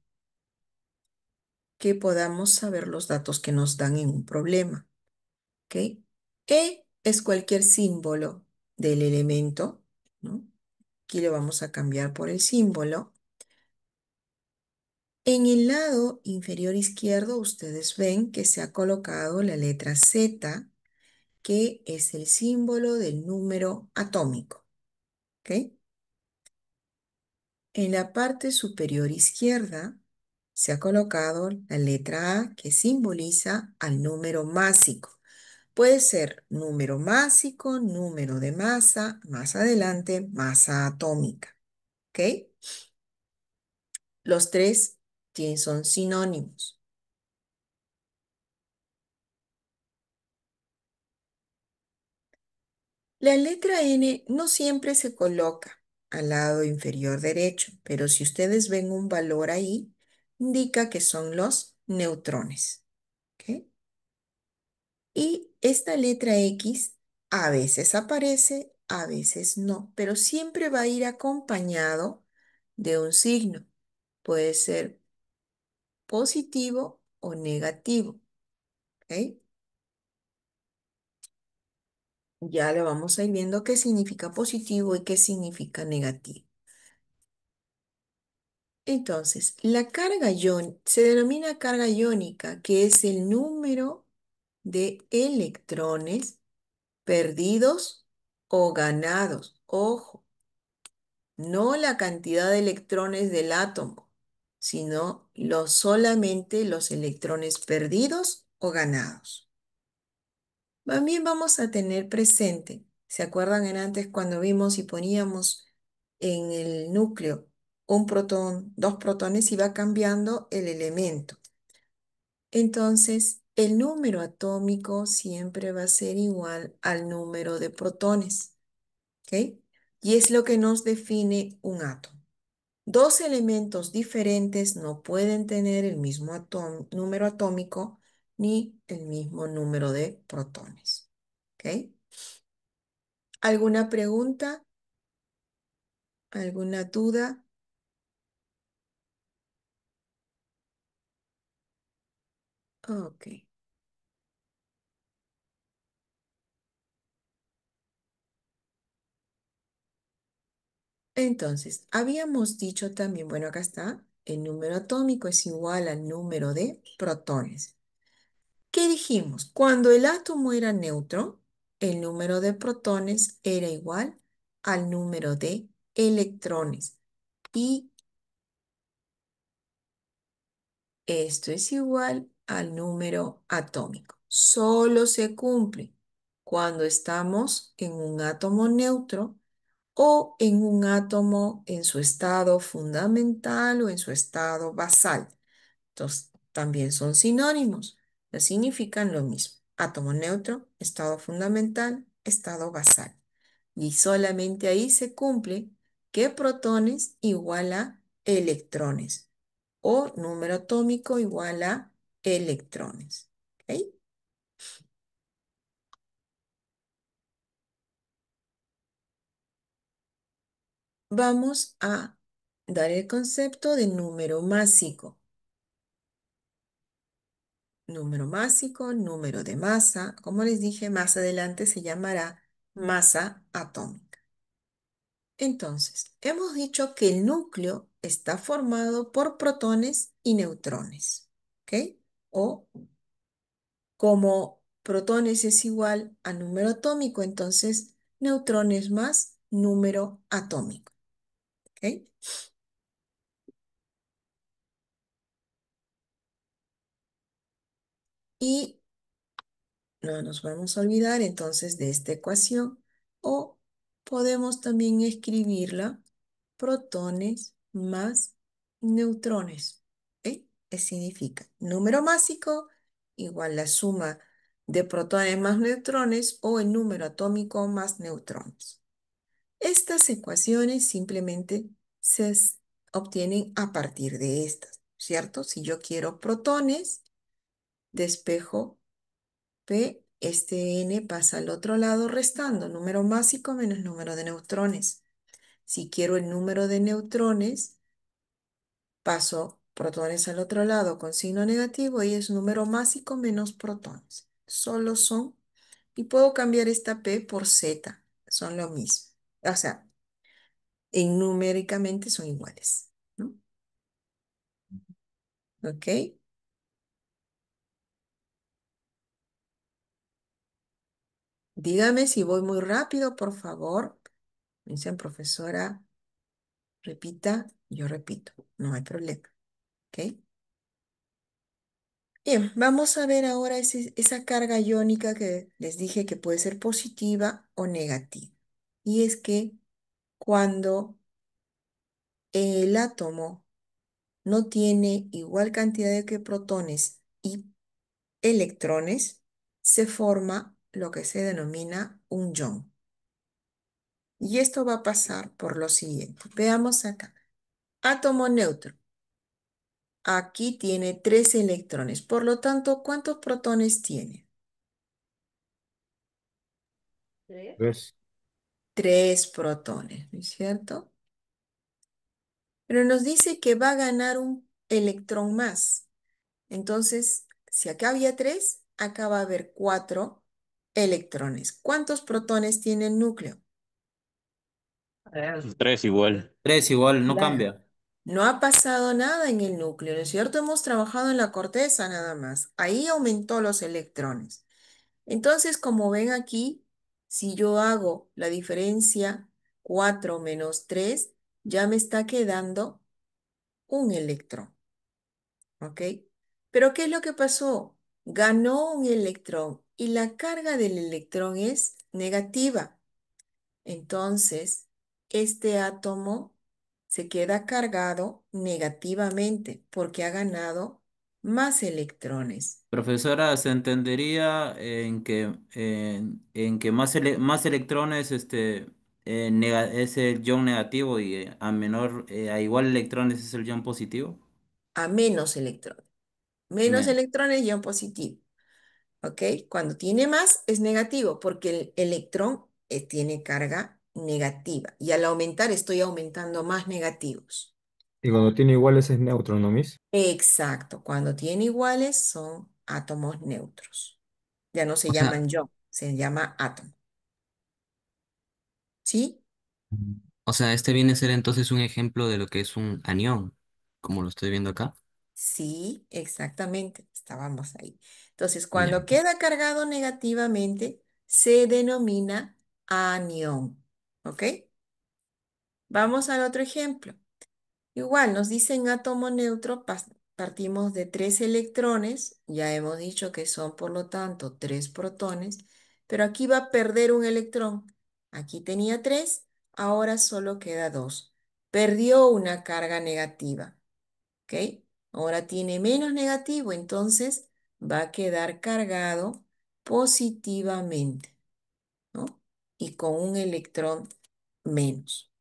podamos saber los datos que nos dan en un problema. ¿Ok? E es cualquier símbolo del elemento, ¿no? Aquí lo vamos a cambiar por el símbolo. En el lado inferior izquierdo ustedes ven que se ha colocado la letra Z, que es el símbolo del número atómico. ¿Ok? En la parte superior izquierda se ha colocado la letra A, que simboliza al número másico. Puede ser número másico, número de masa, más adelante masa atómica. ¿Ok? Los tres son sinónimos. La letra N no siempre se coloca al lado inferior derecho, pero si ustedes ven un valor ahí, indica que son los neutrones. ¿Ok? Y esta letra X a veces aparece, a veces no, pero siempre va a ir acompañado de un signo. Puede ser positivo o negativo. ¿Ok? Ya le vamos a ir viendo qué significa positivo y qué significa negativo. Entonces, la carga iónica se denomina carga iónica, que es el número de electrones perdidos o ganados. Ojo, no la cantidad de electrones del átomo, sino solamente los electrones perdidos o ganados. También vamos a tener presente, ¿se acuerdan en antes cuando vimos y poníamos en el núcleo un protón, dos protones y va cambiando el elemento? Entonces, el número atómico siempre va a ser igual al número de protones, ¿ok? Y es lo que nos define un átomo. Dos elementos diferentes no pueden tener el mismo número atómico ni el mismo número de protones, ¿ok? ¿Alguna pregunta? ¿Alguna duda? Ok. Entonces, habíamos dicho también, bueno, acá está, el número atómico es igual al número de protones. ¿Qué dijimos? Cuando el átomo era neutro, el número de protones era igual al número de electrones. Y esto es igual al número atómico. Solo se cumple cuando estamos en un átomo neutro o en un átomo en su estado fundamental o en su estado basal. Entonces, también son sinónimos, pero significan lo mismo. Átomo neutro, estado fundamental, estado basal. Y solamente ahí se cumple que protones igual a electrones o número atómico igual a electrones. ¿Ok? Vamos a dar el concepto de número másico. Número másico, número de masa. Como les dije, más adelante se llamará masa atómica. Entonces, hemos dicho que el núcleo está formado por protones y neutrones. ¿Ok? O como protones es igual a número atómico, entonces neutrones más número atómico. ¿Ok? Y No nos vamos a olvidar entonces de esta ecuación o podemos también escribirla protones más neutrones. ¿Ok? Significa número másico igual la suma de protones más neutrones o el número atómico más neutrones. Estas ecuaciones simplemente obtienen a partir de estas, ¿cierto? Si yo quiero protones, despejo P, este N pasa al otro lado restando número másico menos número de neutrones. Si quiero el número de neutrones, paso protones al otro lado con signo negativo y es número másico menos protones. Solo son, y puedo cambiar esta P por Z, son lo mismo. O sea, numéricamente son iguales, ¿no? ¿Ok? Dígame si voy muy rápido, por favor. Me dicen, profesora, repita, yo repito, no hay problema. ¿Ok? Bien, vamos a ver ahora esa carga iónica que les dije que puede ser positiva o negativa. Y es que cuando el átomo no tiene igual cantidad de que protones y electrones, se forma lo que se denomina un ion. Y esto va a pasar por lo siguiente. Veamos acá. Átomo neutro. Aquí tiene 3 electrones. Por lo tanto, ¿cuántos protones tiene? 3. 3 protones, ¿no es cierto? Pero nos dice que va a ganar un electrón más. Entonces, si acá había 3, acá va a haber 4 electrones. ¿Cuántos protones tiene el núcleo? 3 igual. 3 igual, no Claro. cambia. No ha pasado nada en el núcleo, ¿no es cierto? Hemos trabajado en la corteza nada más. Ahí aumentó los electrones. Entonces, como ven aquí, si yo hago la diferencia 4 menos 3, ya me está quedando un electrón, ¿ok? Pero ¿qué es lo que pasó? Ganó un electrón y la carga del electrón es negativa. Entonces, este átomo se queda cargado negativamente porque ha ganado más electrones. Profesora, ¿se entendería en que más electrones es el ion negativo y a igual electrones es el ion positivo? A menos electrones. Menos Menos. electrones, ion positivo. ¿Ok? Cuando tiene más es negativo porque el electrón tiene carga negativa y al aumentar estoy aumentando más negativos. Y cuando tiene iguales es neutro, ¿no, Miss? Exacto, cuando tiene iguales son átomos neutros. Ya no se O sea, llaman ion, se llama átomo. ¿Sí? o sea, este viene a ser entonces un ejemplo de lo que es un anión, como lo estoy viendo acá. Sí, exactamente, estábamos ahí. Entonces, Ya. cuando queda cargado negativamente, se denomina anión. ¿Ok? Vamos al otro ejemplo. Igual, nos dicen átomo neutro, partimos de 3 electrones, ya hemos dicho que son por lo tanto 3 protones, pero aquí va a perder un electrón. Aquí tenía 3, ahora solo queda 2. Perdió una carga negativa, ¿ok? Ahora tiene menos negativo, entonces va a quedar cargado positivamente, ¿no? Y con un electrón menos.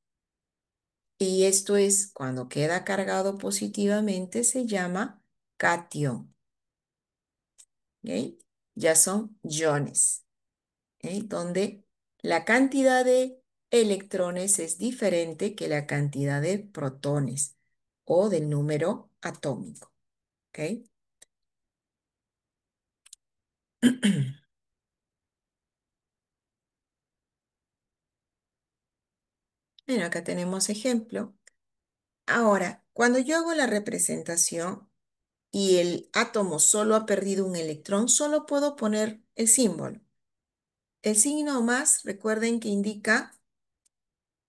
Y esto es, cuando queda cargado positivamente, se llama cation. ¿Ok? Ya son iones, ¿ok? Donde la cantidad de electrones es diferente que la cantidad de protones o del número atómico. ¿Ok? Bueno, acá tenemos ejemplo. Ahora, cuando yo hago la representación y el átomo solo ha perdido un electrón, solo puedo poner el símbolo. El signo más, recuerden que indica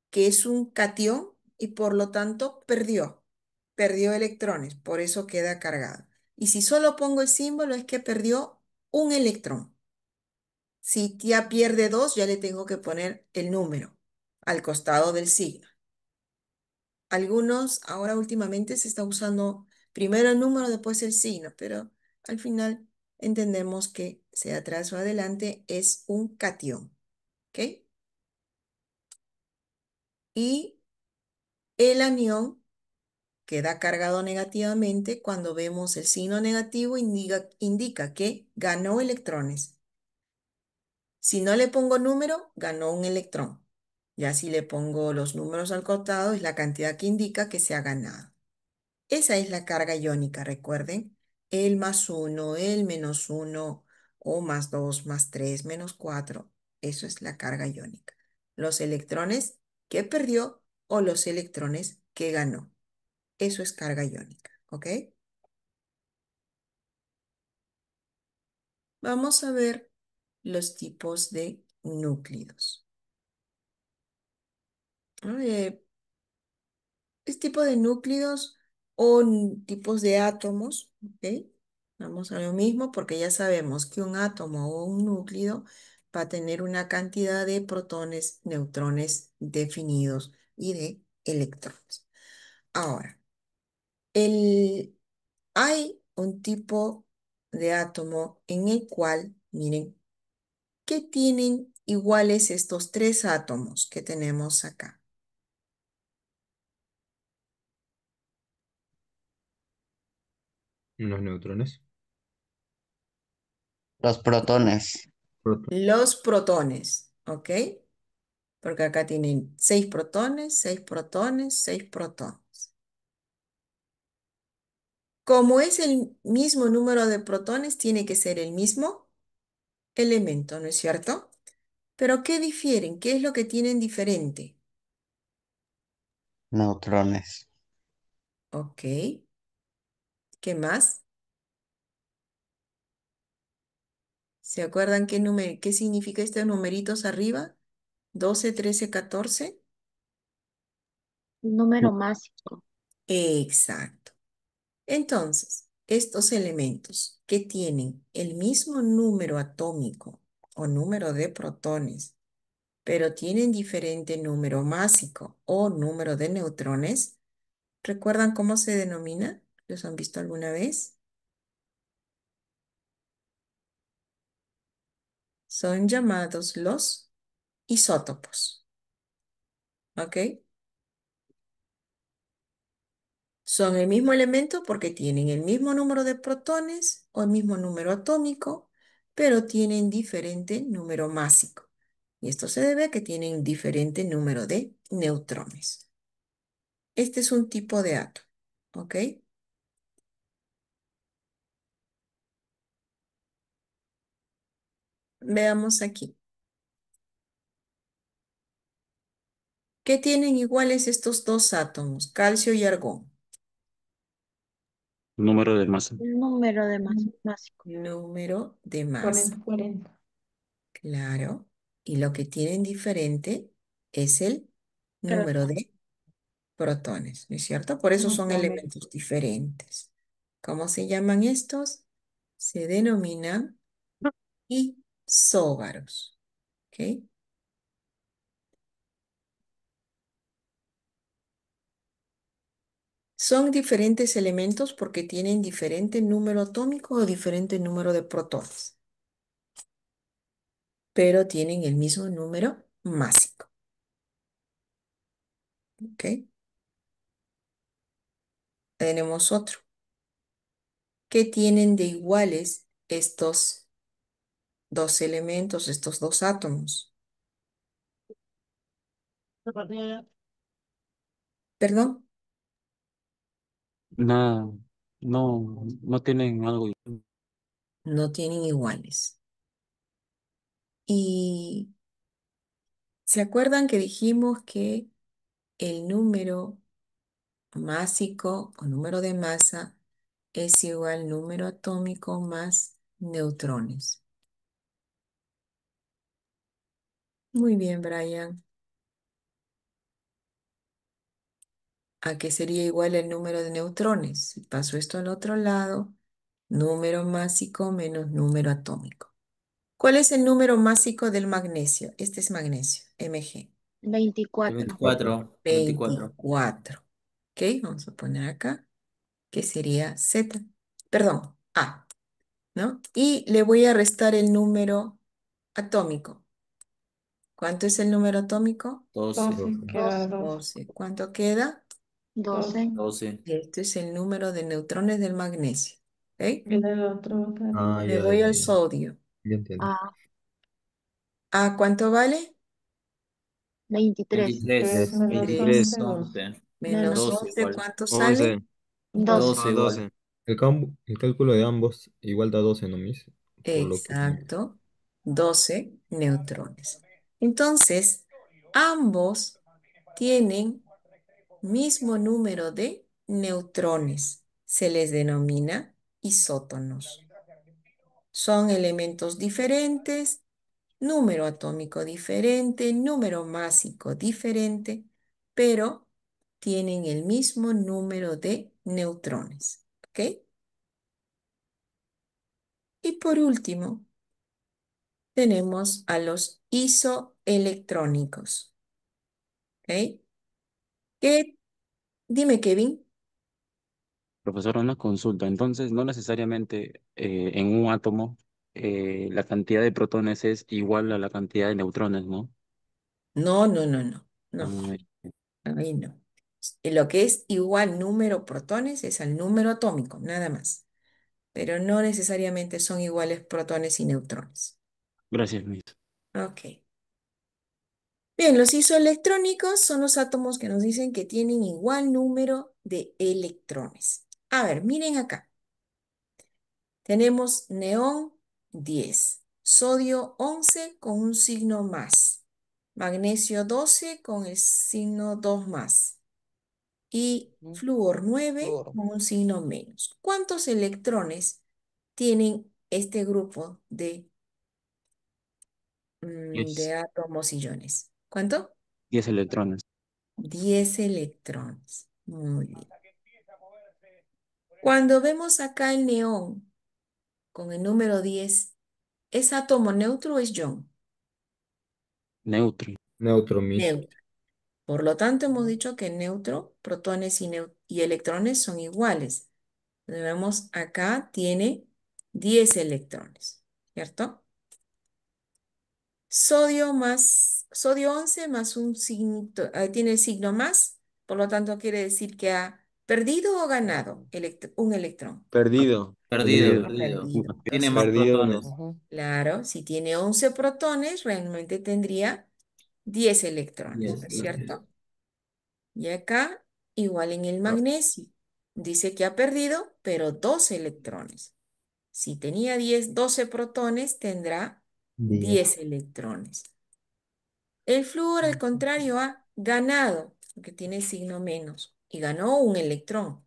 que es un cation y por lo tanto perdió electrones, por eso queda cargado. Y si solo pongo el símbolo es que perdió un electrón. Si ya pierde 2, ya le tengo que poner el número al costado del signo. Algunos, ahora últimamente se está usando primero el número, después el signo, pero al final entendemos que sea atrás o adelante es un catión, ¿ok? Y el anión queda cargado negativamente cuando vemos el signo negativo, indica que ganó electrones. Si no le pongo número, ganó un electrón. Ya si le pongo los números al costado, es la cantidad que indica que se ha ganado. Esa es la carga iónica, recuerden. El más uno, el menos uno, o más 2, más 3, menos 4. Eso es la carga iónica. Los electrones que perdió o los electrones que ganó. Eso es carga iónica, ¿ok? Vamos a ver los tipos de núcleos. Eh, es tipo de núcleos o tipos de átomos, ¿ok? Vamos a lo mismo porque ya sabemos que un átomo o un núcleo va a tener una cantidad de protones, neutrones definidos y de electrones. Ahora, hay un tipo de átomo en el cual, miren, que tienen iguales estos tres átomos que tenemos acá. Los neutrones. Los protones. Los protones, ¿ok? Porque acá tienen 6 protones, 6 protones, 6 protones. Como es el mismo número de protones, tiene que ser el mismo elemento, ¿no es cierto? Pero ¿qué difieren? ¿Qué es lo que tienen diferente? Neutrones. Ok, ¿qué más? ¿Se acuerdan qué significa estos numeritos arriba? 12, 13, 14. Número másico. Exacto. Entonces, estos elementos que tienen el mismo número atómico o número de protones, pero tienen diferente número másico o número de neutrones, ¿recuerdan cómo se denomina? ¿Los han visto alguna vez? Son llamados los isótopos, ¿ok? Son el mismo elemento porque tienen el mismo número de protones o el mismo número atómico, pero tienen diferente número másico. Y esto se debe a que tienen diferente número de neutrones. Este es un tipo de átomo, ¿ok? Veamos aquí. ¿Qué tienen iguales estos dos átomos, calcio y argón? Número de masa. El número de másico. Número de masa, 40, 40. claro. Y lo que tienen diferente es el número Protón. de protones, ¿no es cierto? Por eso son Número. elementos diferentes. ¿Cómo se llaman estos? Se denominan isóbaros, ¿ok? Son diferentes elementos porque tienen diferente número atómico o diferente número de protones, pero tienen el mismo número másico, ¿ok? Tenemos otro. ¿Qué tienen de iguales estos dos elementos, estos dos átomos? ¿Perdón? Nada, no tienen algo. No tienen iguales. Y ¿se acuerdan que dijimos que el número másico o número de masa es igual número atómico más neutrones? Muy bien, Brian. ¿A qué sería igual el número de neutrones? Si paso esto al otro lado, número másico menos número atómico. ¿Cuál es el número másico del magnesio? Este es magnesio, Mg. 24. 24. 24. 24. Ok, vamos a poner acá que sería Z. Perdón, A, ¿no? Y le voy a restar el número atómico. ¿Cuánto es el número atómico? 12. 12, queda 2. 12. ¿Cuánto queda? 12. 12. Este es el número de neutrones del magnesio. ¿Ok? Y del otro Ah, Me ya, voy ya, al ya. sodio. Ya entiendo. A. ¿Cuánto vale? 23. 23. 3 menos 11, 3 2. 11. Menos menos 12 11, igual. ¿cuánto sale? 11. 12. 12 igual. El cálculo de ambos igual da 12, ¿no, Miss? Por lo que... Exacto. 12 neutrones. Entonces, ambos tienen mismo número de neutrones. Se les denomina isótonos. Son elementos diferentes, número atómico diferente, número másico diferente, pero tienen el mismo número de neutrones. ¿Ok? Y por último, tenemos a los isoelectrónicos. ¿Ok? ¿Qué? Dime, Kevin. Profesor, una consulta. Entonces, no necesariamente en un átomo la cantidad de protones es igual a la cantidad de neutrones, ¿no? No, no, no, no, no, Ah, ahí no. Lo que es igual número protones es al número atómico, nada más. Pero no necesariamente son iguales protones y neutrones. gracias, Miss. Ok. Bien, los isoelectrónicos son los átomos que nos dicen que tienen igual número de electrones. A ver, miren acá. Tenemos neón 10, sodio 11 con un signo más, magnesio 12 con el signo 2 más y Ujú. flúor 9 Fluoro. con un signo menos. ¿Cuántos electrones tienen este grupo de 10, átomos y iones? ¿Cuánto? 10 electrones. 10 electrones. Muy bien. Cuando vemos acá el neón con el número 10, ¿es átomo neutro o es ion? Neutro. Neutro, Miss. Neutro. Por lo tanto, hemos Ujú. dicho que neutro, protones y electrones son iguales. Entonces, vemos acá tiene 10 electrones, ¿cierto? Sodio 11 más un signo, tiene el signo más, por lo tanto quiere decir que ha perdido o ganado un electrón. Perdido. Perdido, Perdido. Ha perdido. perdido. Tiene Entonces, más Perdido uno. protones. Ujú. claro, si tiene 11 protones, realmente tendría 10 electrones, ¿no 10. es Así es. cierto? Y acá, igual en el Ah, magnesio, dice que ha perdido, pero 12 electrones. Si tenía 12 protones, tendrá 10. 10 electrones. El flúor, al contrario, ha ganado, porque tiene signo menos, y ganó un electrón.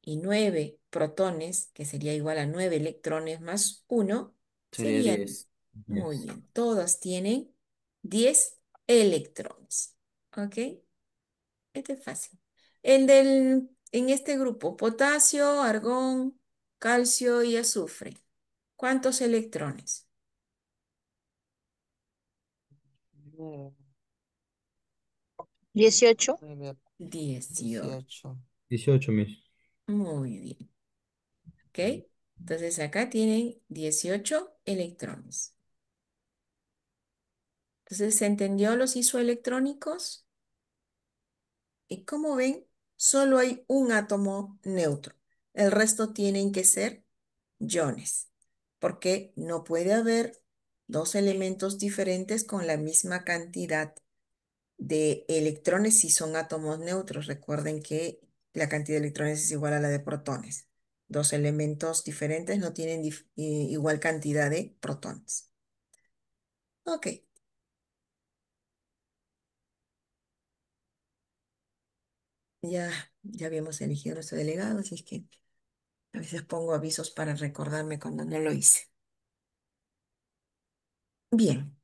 Y 9 protones, que sería igual a 9 electrones más uno, Sería sería 10. 10. Muy 10. bien, todas tienen 10 electrones. ¿Ok? Este es fácil. En este grupo, potasio, argón, calcio y azufre. ¿Cuántos electrones? 18. 18. 18. 18, Miss. Muy bien. ¿Ok? Entonces acá tienen 18 electrones. Entonces, ¿se entendió los isoelectrónicos? Y como ven, solo hay un átomo neutro. El resto tienen que ser iones, porque no puede haber dos elementos diferentes con la misma cantidad de electrones si son átomos neutros. Recuerden que la cantidad de electrones es igual a la de protones. Dos elementos diferentes no tienen igual cantidad de protones. Ok, ya habíamos elegido nuestro delegado, así es que a veces pongo avisos para recordarme cuando no lo hice. Bien,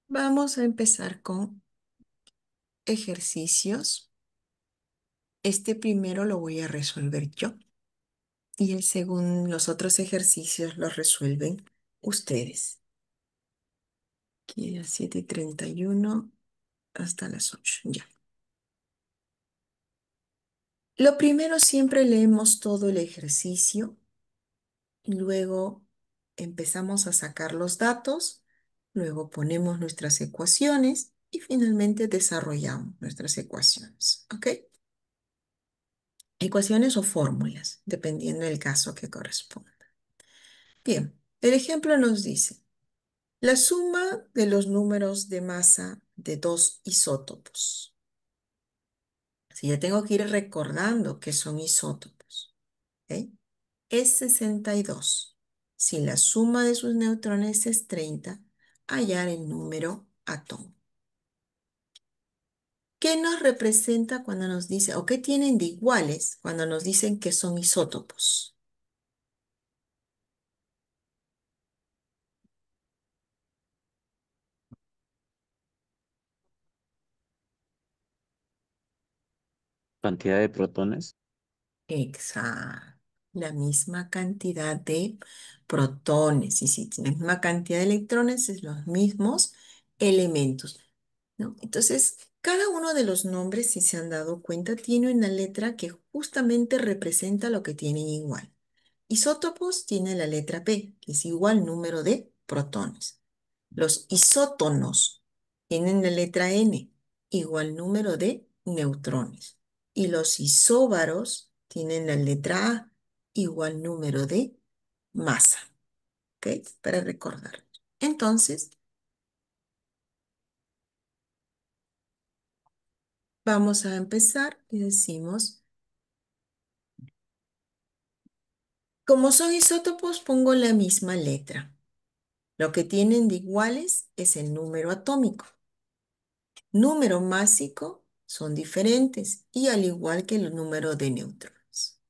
vamos a empezar con ejercicios. Este primero lo voy a resolver yo y los otros ejercicios los resuelven ustedes. Aquí a 7:31 hasta las 8. Ya. Lo primero, siempre leemos todo el ejercicio. Luego empezamos a sacar los datos. Luego ponemos nuestras ecuaciones. Y finalmente desarrollamos nuestras ecuaciones. ¿Ok? Ecuaciones o fórmulas, dependiendo del caso que corresponda. Bien, el ejemplo nos dice: la suma de los números de masa de dos isótopos. Si yo tengo que ir recordando que son isótopos, ¿ok? Es 62. Si la suma de sus neutrones es 30, hallar el número átomo. ¿Qué nos representa cuando nos dice, o qué tienen de iguales cuando nos dicen que son isótopos? Cantidad de protones. Exacto. La misma cantidad de protones. Y si tiene la misma cantidad de electrones, es los mismos elementos, ¿no? Entonces, cada uno de los nombres, si se han dado cuenta, tiene una letra que justamente representa lo que tienen igual. Isótopos tiene la letra P, que es igual número de protones. Los isótonos tienen la letra N, igual número de neutrones. Y los isóbaros tienen la letra A, igual número de masa. ¿Ok? Para recordar. Entonces, vamos a empezar y decimos, como son isótopos, pongo la misma letra. Lo que tienen de iguales es el número atómico. Número másico son diferentes y al igual que el número de neutrones.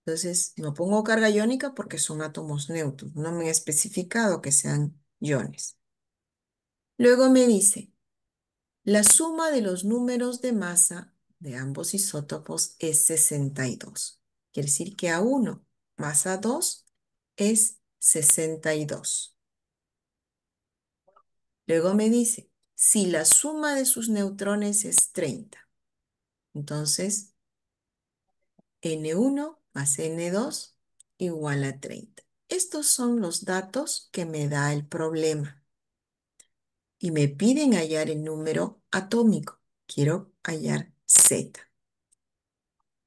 Entonces, no pongo carga iónica porque son átomos neutros. No me he especificado que sean iones. Luego me dice, la suma de los números de masa de ambos isótopos es 62. Quiere decir que A1 más A2 es 62. Luego me dice, si la suma de sus neutrones es 30, entonces N1 más N2 igual a 30. Estos son los datos que me da el problema. Y me piden hallar el número atómico. Quiero hallar Z.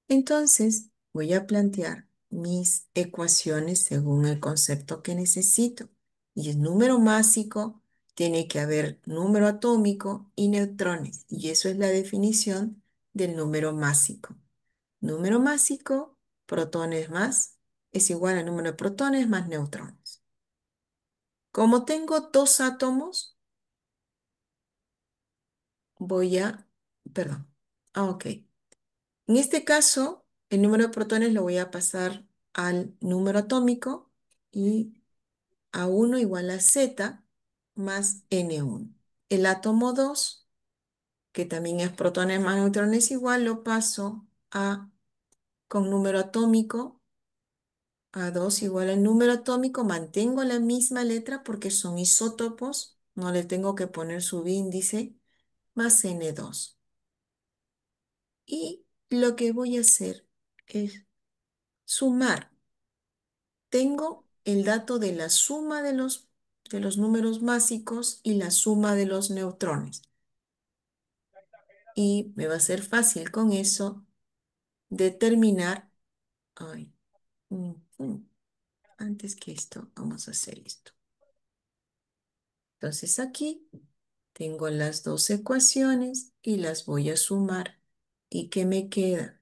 Entonces, voy a plantear mis ecuaciones según el concepto que necesito. Y el número másico tiene que haber número atómico y neutrones. Y eso es la definición del número másico. Número másico, protones más, es igual al número de protones más neutrones. Como tengo dos átomos, perdón. Ok. En este caso, el número de protones lo voy a pasar al número atómico y A1 igual a Z más N1. El átomo 2, que también es protones más neutrones igual, lo paso con número atómico. A2 igual al número atómico, mantengo la misma letra porque son isótopos, no le tengo que poner subíndice, más N2. Y lo que voy a hacer es sumar. Tengo el dato de la suma de los números másicos y la suma de los neutrones. Y me va a ser fácil con eso determinar, ay, antes que esto, vamos a hacer esto. Entonces aquí tengo las dos ecuaciones y las voy a sumar. ¿Y qué me queda?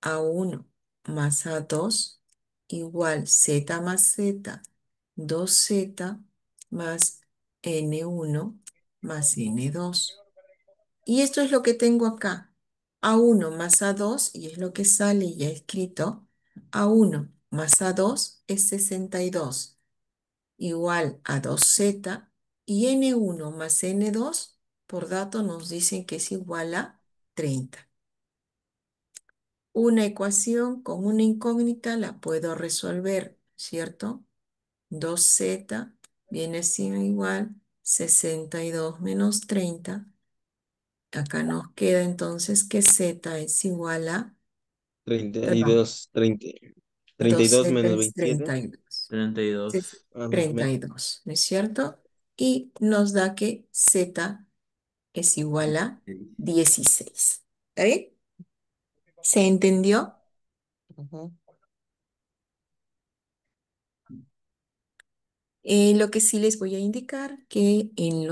A1 más A2 igual Z más Z, 2Z más N1 más N2. Y esto es lo que tengo acá. A1 más A2, y es lo que sale ya escrito. A1 más A2 es 62 igual a 2Z y N1 más N2 por dato nos dicen que es igual a 30. Una ecuación con una incógnita la puedo resolver, ¿cierto? 2z viene siendo igual 62 menos 30. Acá nos queda entonces que z es igual a, perdón, 32, 30, 32 2z menos es 27. 32. Es 32. Más o menos. 32, ¿no es cierto? Y nos da que z es igual a 16. ¿Está bien? ¿Se entendió? Ujú. Lo que sí les voy a indicar que en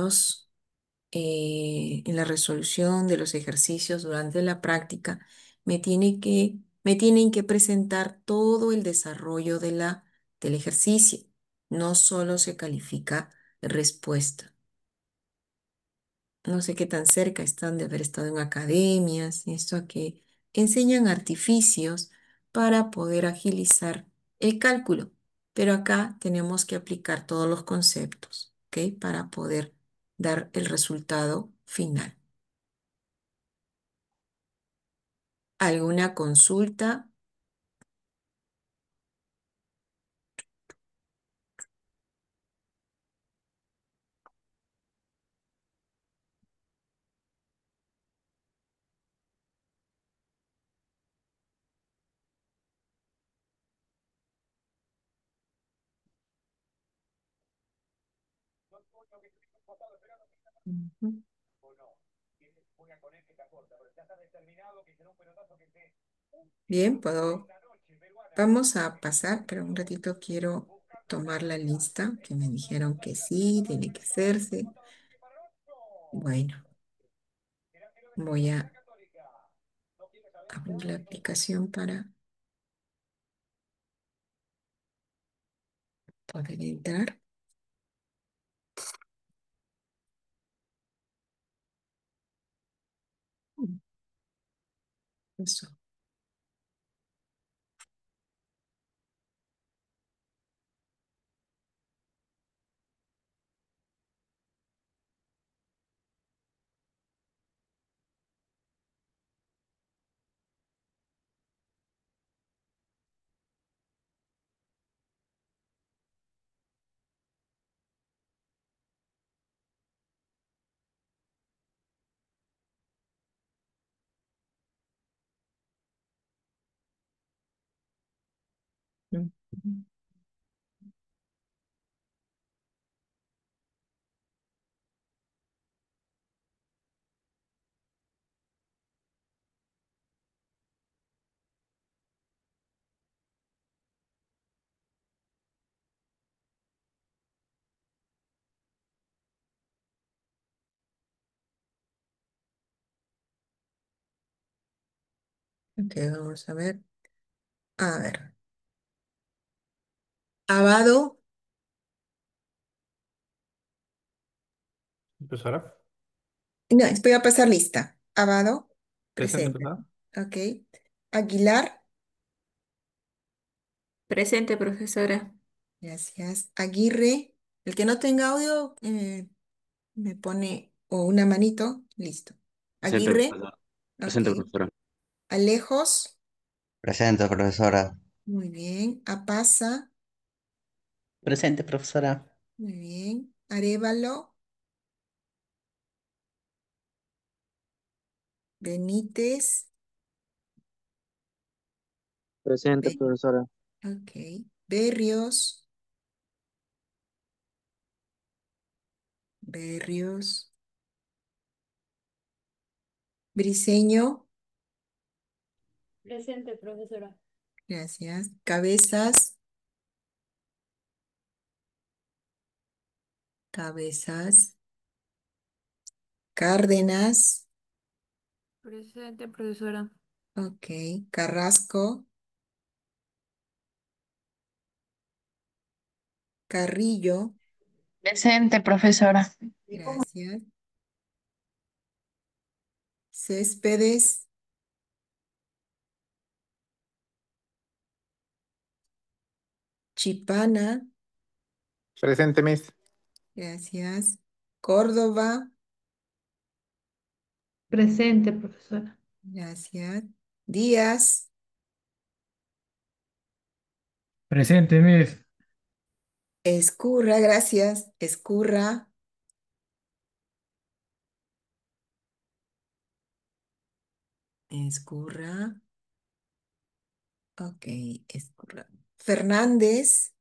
la resolución de los ejercicios durante la práctica me tienen que presentar todo el desarrollo del ejercicio. No solo se califica respuesta. No sé qué tan cerca están de haber estado en academias, esto que enseñan artificios para poder agilizar el cálculo. Pero acá tenemos que aplicar todos los conceptos, ¿ok? Para poder dar el resultado final. ¿Alguna consulta? Ujú. Bien, vamos a pasar, pero un ratito quiero tomar la lista que me dijeron que sí, tiene que hacerse. Bueno, voy a abrir la aplicación para poder entrar. Eso. Ujú. Ok, vamos a ver. A ver. Abado. Profesora, No, voy a pasar lista. Abado. presente, Presente. profesora. Ok. Aguilar. Presente, profesora. Gracias. Aguirre. El que no tenga audio me pone o una manito. Listo. Presente, Aguirre. profesora. Ok. Presente, profesora. Alejos. Presente, profesora. Muy bien. Apasa. Presente, profesora. Muy bien. Arévalo. Benítez. Presente, Be- profesora. ok. Berrios. Berrios. Briseño. Presente, profesora. Gracias. Cabezas. Cabezas. Cárdenas. Presente, profesora. Ok. Carrasco. Carrillo. Presente, profesora. Gracias. Céspedes. Chipana. Presente, Miss. Gracias. Córdoba. Presente, profesora. Gracias. Díaz. Presente, Miss. Escurra, gracias. Escurra. Escurra. Ok, escurra. Fernández.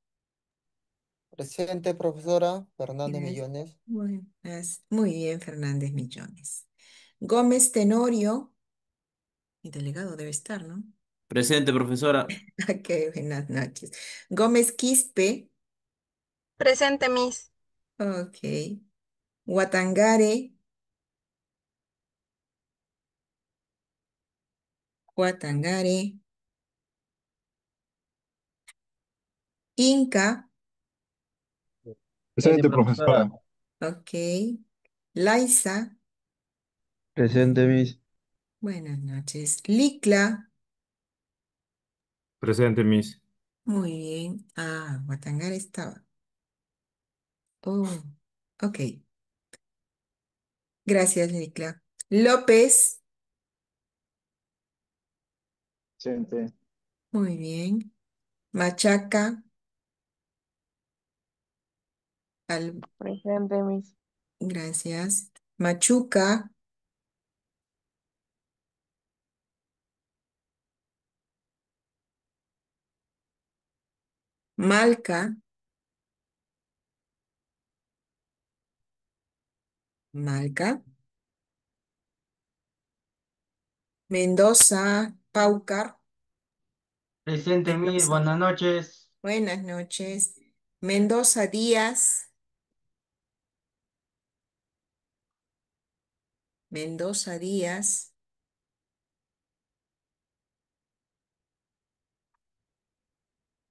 Presente, profesora. Fernández Gracias. Millones. Buenas. Muy bien, Fernández Millones. Gómez Tenorio. Mi delegado debe estar, ¿no? Presente, profesora. Ok, buenas noches. Gómez Quispe. Presente, Miss. Ok. Guatangare. Guatangare. Inca. Presente, Presente, profesora. profesora. Ok. Laisa. Presente, Miss. Buenas noches. Licla. Presente, Miss. Muy bien. Ah, Guatangare estaba. Oh, ok. Gracias, Licla. López. Presente. Muy bien. Machaca. Presente, Miss. Gracias. Machuca. Malca. Malca. Mendoza. Paucar. Presente, Miss. Mendoza. Buenas noches. Buenas noches. Mendoza Díaz. Mendoza Díaz.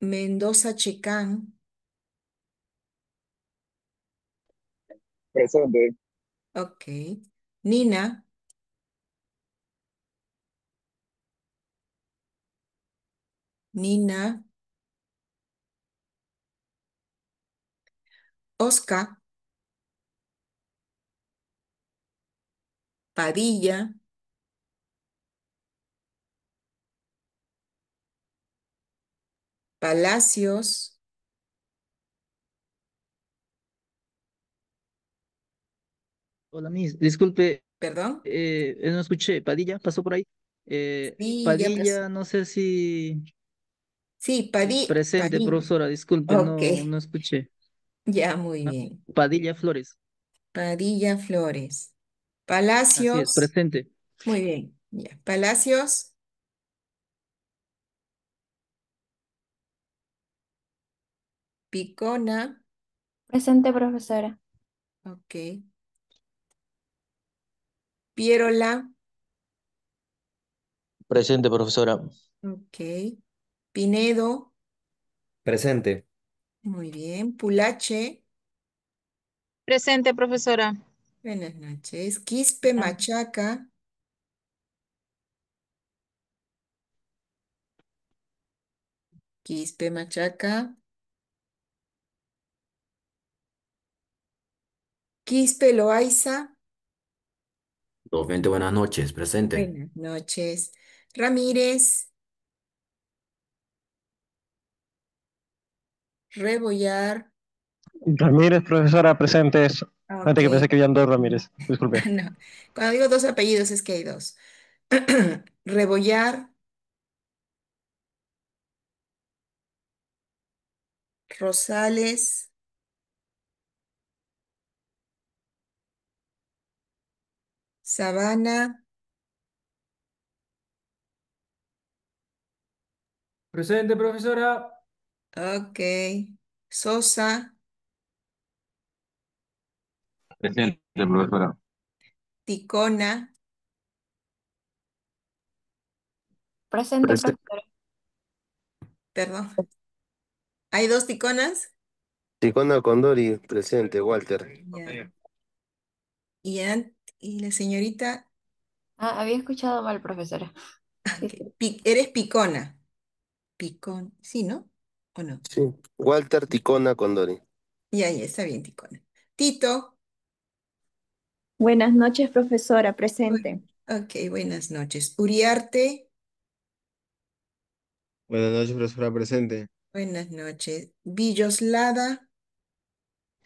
Mendoza Checán. Presente. Ok. Nina. Nina. Oscar. Padilla. Palacios. Hola, Miss. Disculpe, Perdón. no escuché. Padilla, pasó por ahí. Sí, ya pasó. Padilla, no sé si Sí, presente, Padilla. profesora. Disculpe, Ok. no escuché. Ya, muy Ah, bien. Padilla Flores. Padilla Flores. Así es, Palacios. presente. Muy bien. Ya. Palacios. Picona. Presente, profesora. Ok. Pierola. Presente, profesora. Ok. Pinedo. Presente. Muy bien. Pulache. Presente, profesora. Buenas noches. Quispe Machaca. Quispe Machaca. Quispe Loaiza. Nuevamente buenas noches, presente. Buenas noches. Ramírez. Rebollar. Ramírez, profesora, presentes. Ok. Antes que pensé que habían dos Ramírez. Disculpe. No. Cuando digo dos apellidos es que hay dos. Rebollar. Rosales. Sabana. Presente, profesora. Ok. Sosa. Presente, profesora. Ticona. Presente, Presente. profesora. Perdón. ¿Hay dos ticonas? Ticona Condori, presente, Walter. Ya. Y la señorita, Ah, había escuchado mal, profesora. ok, eres picona. Picón, sí, ¿no? ¿O no? Sí. Walter Ticona Condori. Ya, está bien, ticona. Tito, Buenas noches, profesora, presente. bueno, ok, buenas noches. Uriarte, Buenas noches, profesora, presente. buenas noches. Villoslada,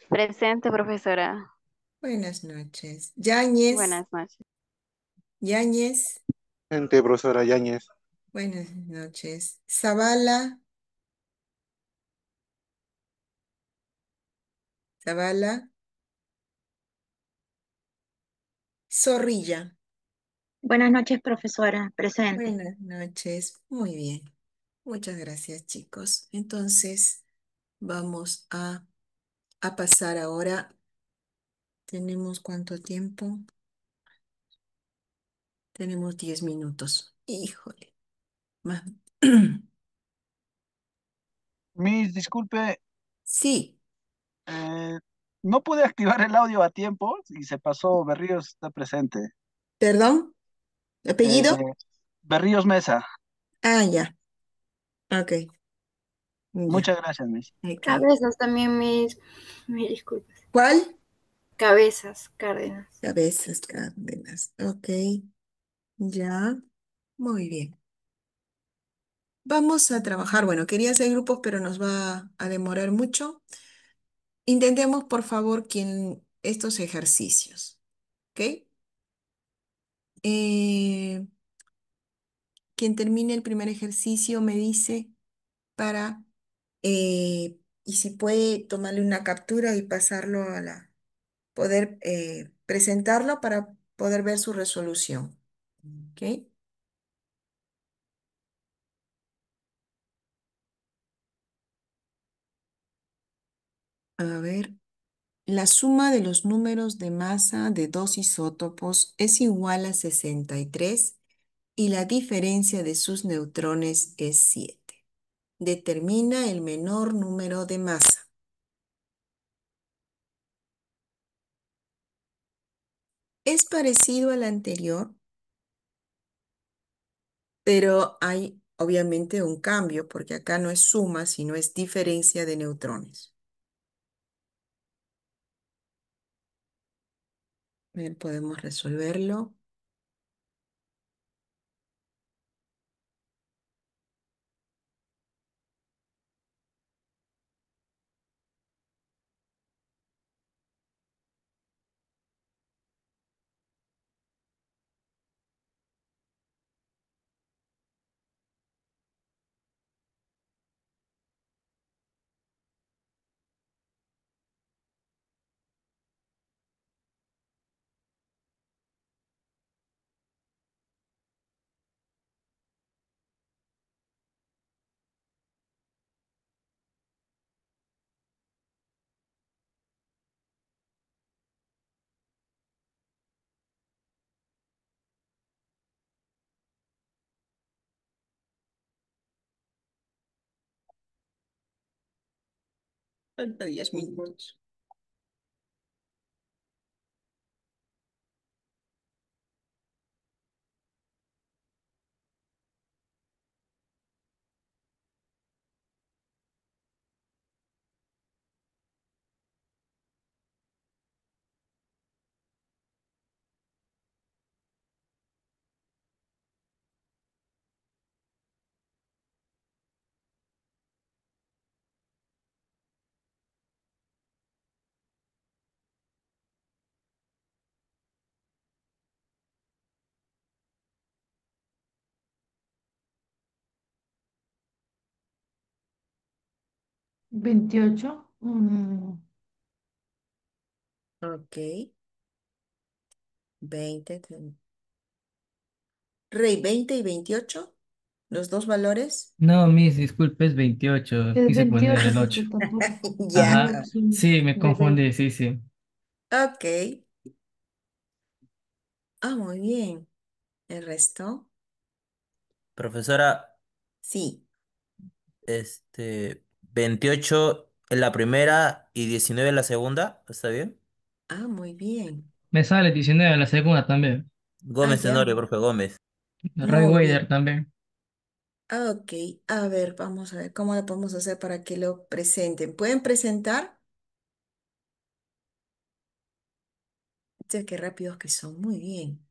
Presente, profesora. Buenas noches. Yáñez, Buenas noches. Yáñez, Presente, profesora Yáñez. buenas noches. Zavala, Zavala, Zorrilla. Buenas noches, profesora. Presente. Buenas noches. Muy bien. Muchas gracias, chicos. Entonces, vamos a pasar ahora. ¿Tenemos cuánto tiempo? Tenemos 10 minutos. Híjole. Más. Miss, disculpe, Sí, no pude activar el audio a tiempo y se pasó. Berríos está presente. perdón. Eh, ¿Apellido? Berríos Mesa. Ah, ya. Ok, ya. Muchas gracias, Miss. Ok. Cabezas también mis disculpas. ¿Cuál? Cabezas, Cárdenas. Cabezas Cárdenas. Ok, ya. Muy bien. Vamos a trabajar. Bueno, quería hacer grupos, pero nos va a demorar mucho. Intentemos, por favor, estos ejercicios. ¿Ok? Eh, quien termine el primer ejercicio me dice para, y si puede tomarle una captura y pasarlo poder presentarlo para poder ver su resolución. ¿Ok? A ver, la suma de los números de masa de dos isótopos es igual a 63 y la diferencia de sus neutrones es 7. Determina el menor número de masa. Es parecido al anterior, pero hay obviamente un cambio porque acá no es suma, sino es diferencia de neutrones. A ver, podemos resolverlo. Falta 10 minutos. ¿28? Ok, 20. Rey, 20 y 28, los dos valores. No, Miss, disculpe, es 28. Es Quise poner 28 el 8. porque tampoco Ya. hay Ajá. opción Sí, me de rey. confundí, sí, sí. Ok. Ah, muy bien. ¿El resto? Profesora, Sí. 28 en la primera y 19 en la segunda, ¿está bien? Ah, muy bien. Me sale 19 en la segunda también. Ah, Gómez ya. Tenorio, profe Gómez. Ray Muy Wader bien. también. Ah, ok. A ver, vamos a ver cómo lo podemos hacer para que lo presenten. ¿Pueden presentar? Ya qué rápidos que son. Muy bien.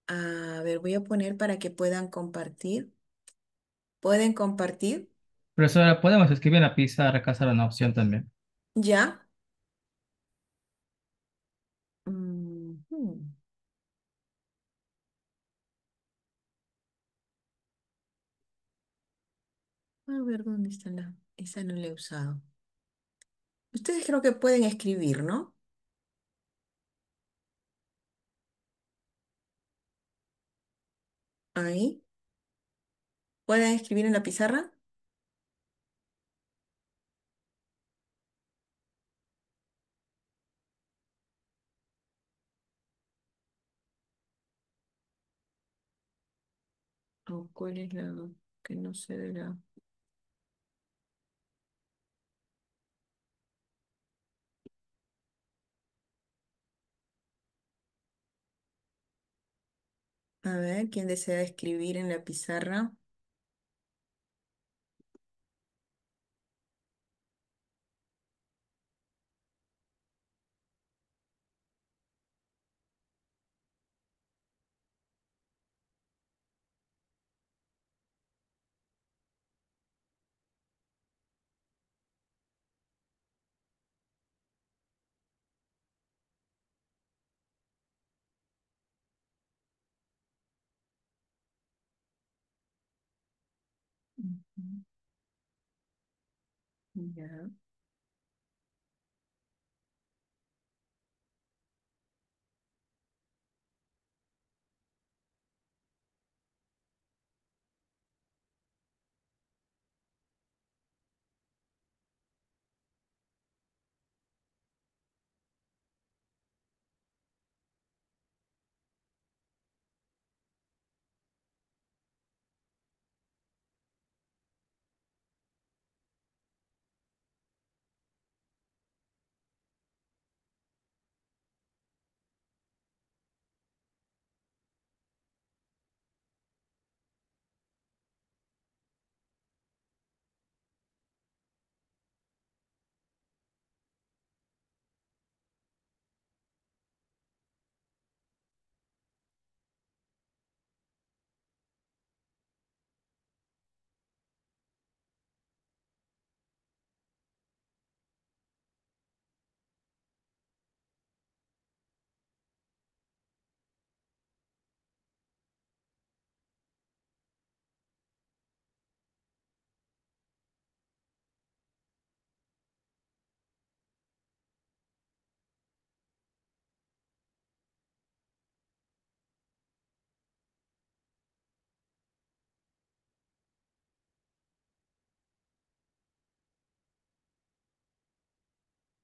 A ver, voy a poner para que puedan compartir. ¿Pueden compartir? Profesora, podemos escribir en la pizarra, acá sale una opción también. ¿Ya? Ujú. A ver, ¿dónde está la? Esa no la he usado. Ustedes creo que pueden escribir, ¿no? Ahí. ¿Pueden escribir en la pizarra? ¿O cuál es la que no se ve la? A ver, ¿quién desea escribir en la pizarra? Ujú. Ya.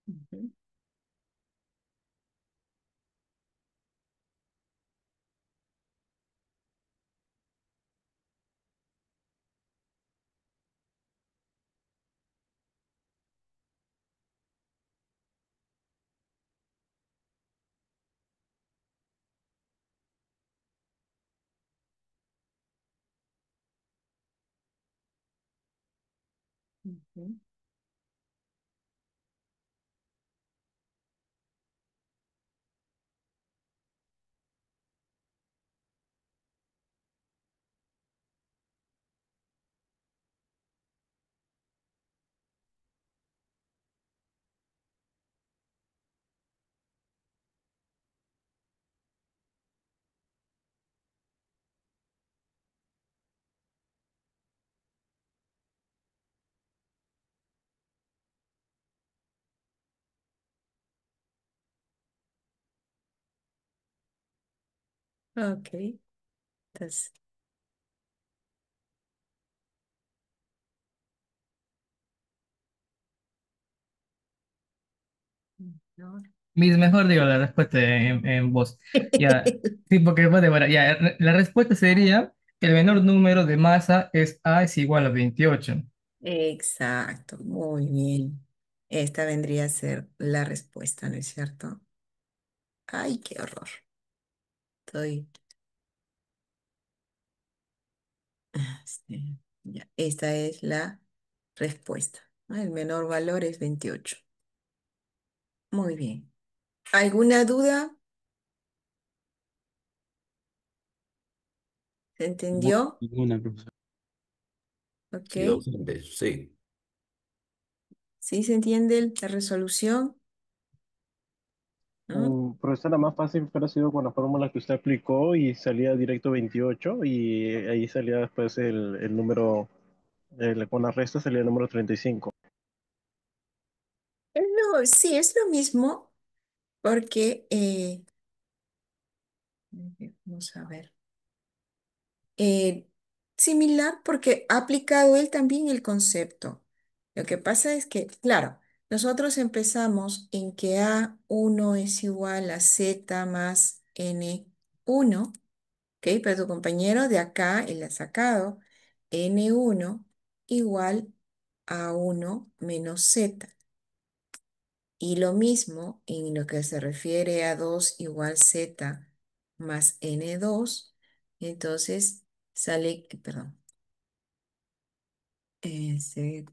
Ujú. Ujú. Ok, entonces, no. Mis mejor digo la respuesta en voz. Ya, sí, porque bueno, ya, la respuesta sería que el menor número de masa es A es igual a 28. Exacto, muy bien. Esta vendría a ser la respuesta, ¿no es cierto? Ay, qué horror. Estoy. Sí, ya. Esta es la respuesta, ¿no? El menor valor es 28. Muy bien. ¿Alguna duda? ¿Se No, entendió? ninguna, profesora. Ok. Sí, docente, sí. ¿Sí se entiende la resolución? ¿No? Profesora, más fácil hubiera sido con la fórmula que usted aplicó y salía directo 28 y ahí salía después el número, con la resta salía el número 35. No, sí, es lo mismo porque, vamos a ver, eh, similar porque ha aplicado él también el concepto. Lo que pasa es que, claro, nosotros empezamos en que A1 es igual a Z más N1, ¿ok? Pero tu compañero de acá, él ha sacado N1 igual a 1 menos Z. Y lo mismo en lo que se refiere a 2 igual Z más N2. Entonces sale, perdón, se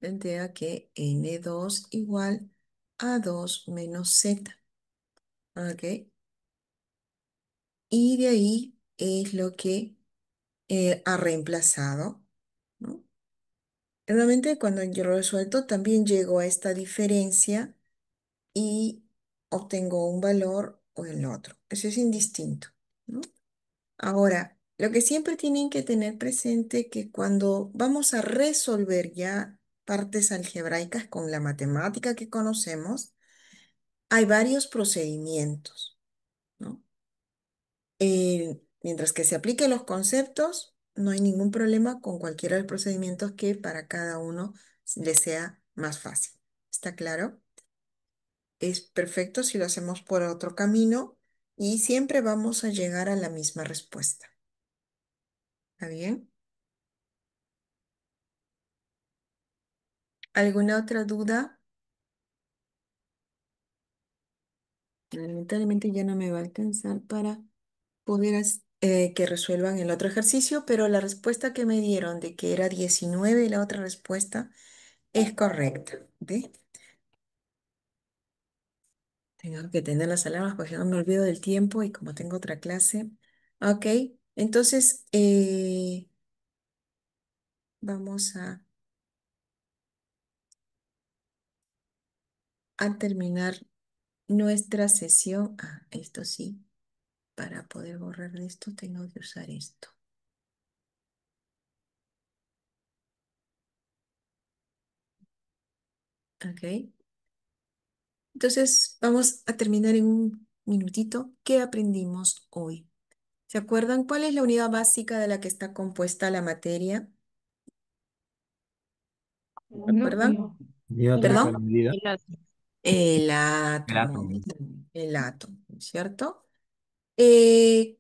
plantea que N2 igual a 2 menos Z. ¿Ok? Y de ahí es lo que ha reemplazado, ¿no? Realmente cuando yo lo resuelto también llego a esta diferencia y obtengo un valor o el otro. Eso es indistinto, ¿no? Ahora, lo que siempre tienen que tener presente que cuando vamos a resolver ya partes algebraicas con la matemática que conocemos, hay varios procedimientos, ¿no? Mientras que se apliquen los conceptos, no hay ningún problema con cualquiera de los procedimientos que para cada uno le sea más fácil. ¿Está claro? Es perfecto si lo hacemos por otro camino y siempre vamos a llegar a la misma respuesta. ¿Está bien? ¿Alguna otra duda? Lamentablemente ya no me va a alcanzar para poder que resuelvan el otro ejercicio, pero la respuesta que me dieron de que era 19 y la otra respuesta es correcta. ¿Ve? Tengo que tener las alarmas porque no me olvido del tiempo y como tengo otra clase. Ok, entonces vamos a terminar nuestra sesión. Ah, esto sí, para poder borrar esto tengo que usar esto. Ok. Entonces, vamos a terminar en un minutito. ¿Qué aprendimos hoy? ¿Se acuerdan cuál es la unidad básica de la que está compuesta la materia? ¿Se acuerdan? Núcleo. ¿Y átomos a la ¿Perdón? medida? El El átomo. átomo. El átomo, ¿cierto? Eh,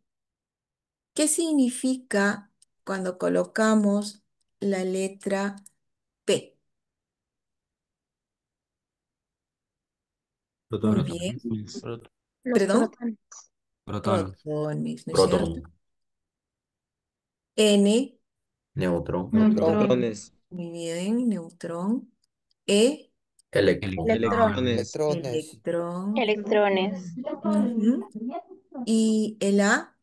¿Qué significa cuando colocamos la letra P? Muy Protones. bien. Los ¿Perdón? protones. Protones. Protones, ¿no es cierto? Protón, N, neutrón, Neutrón. muy bien, neutrón. E, electrón, Electrón. Electrones. electrón. Electrones. Ujú. Y el A,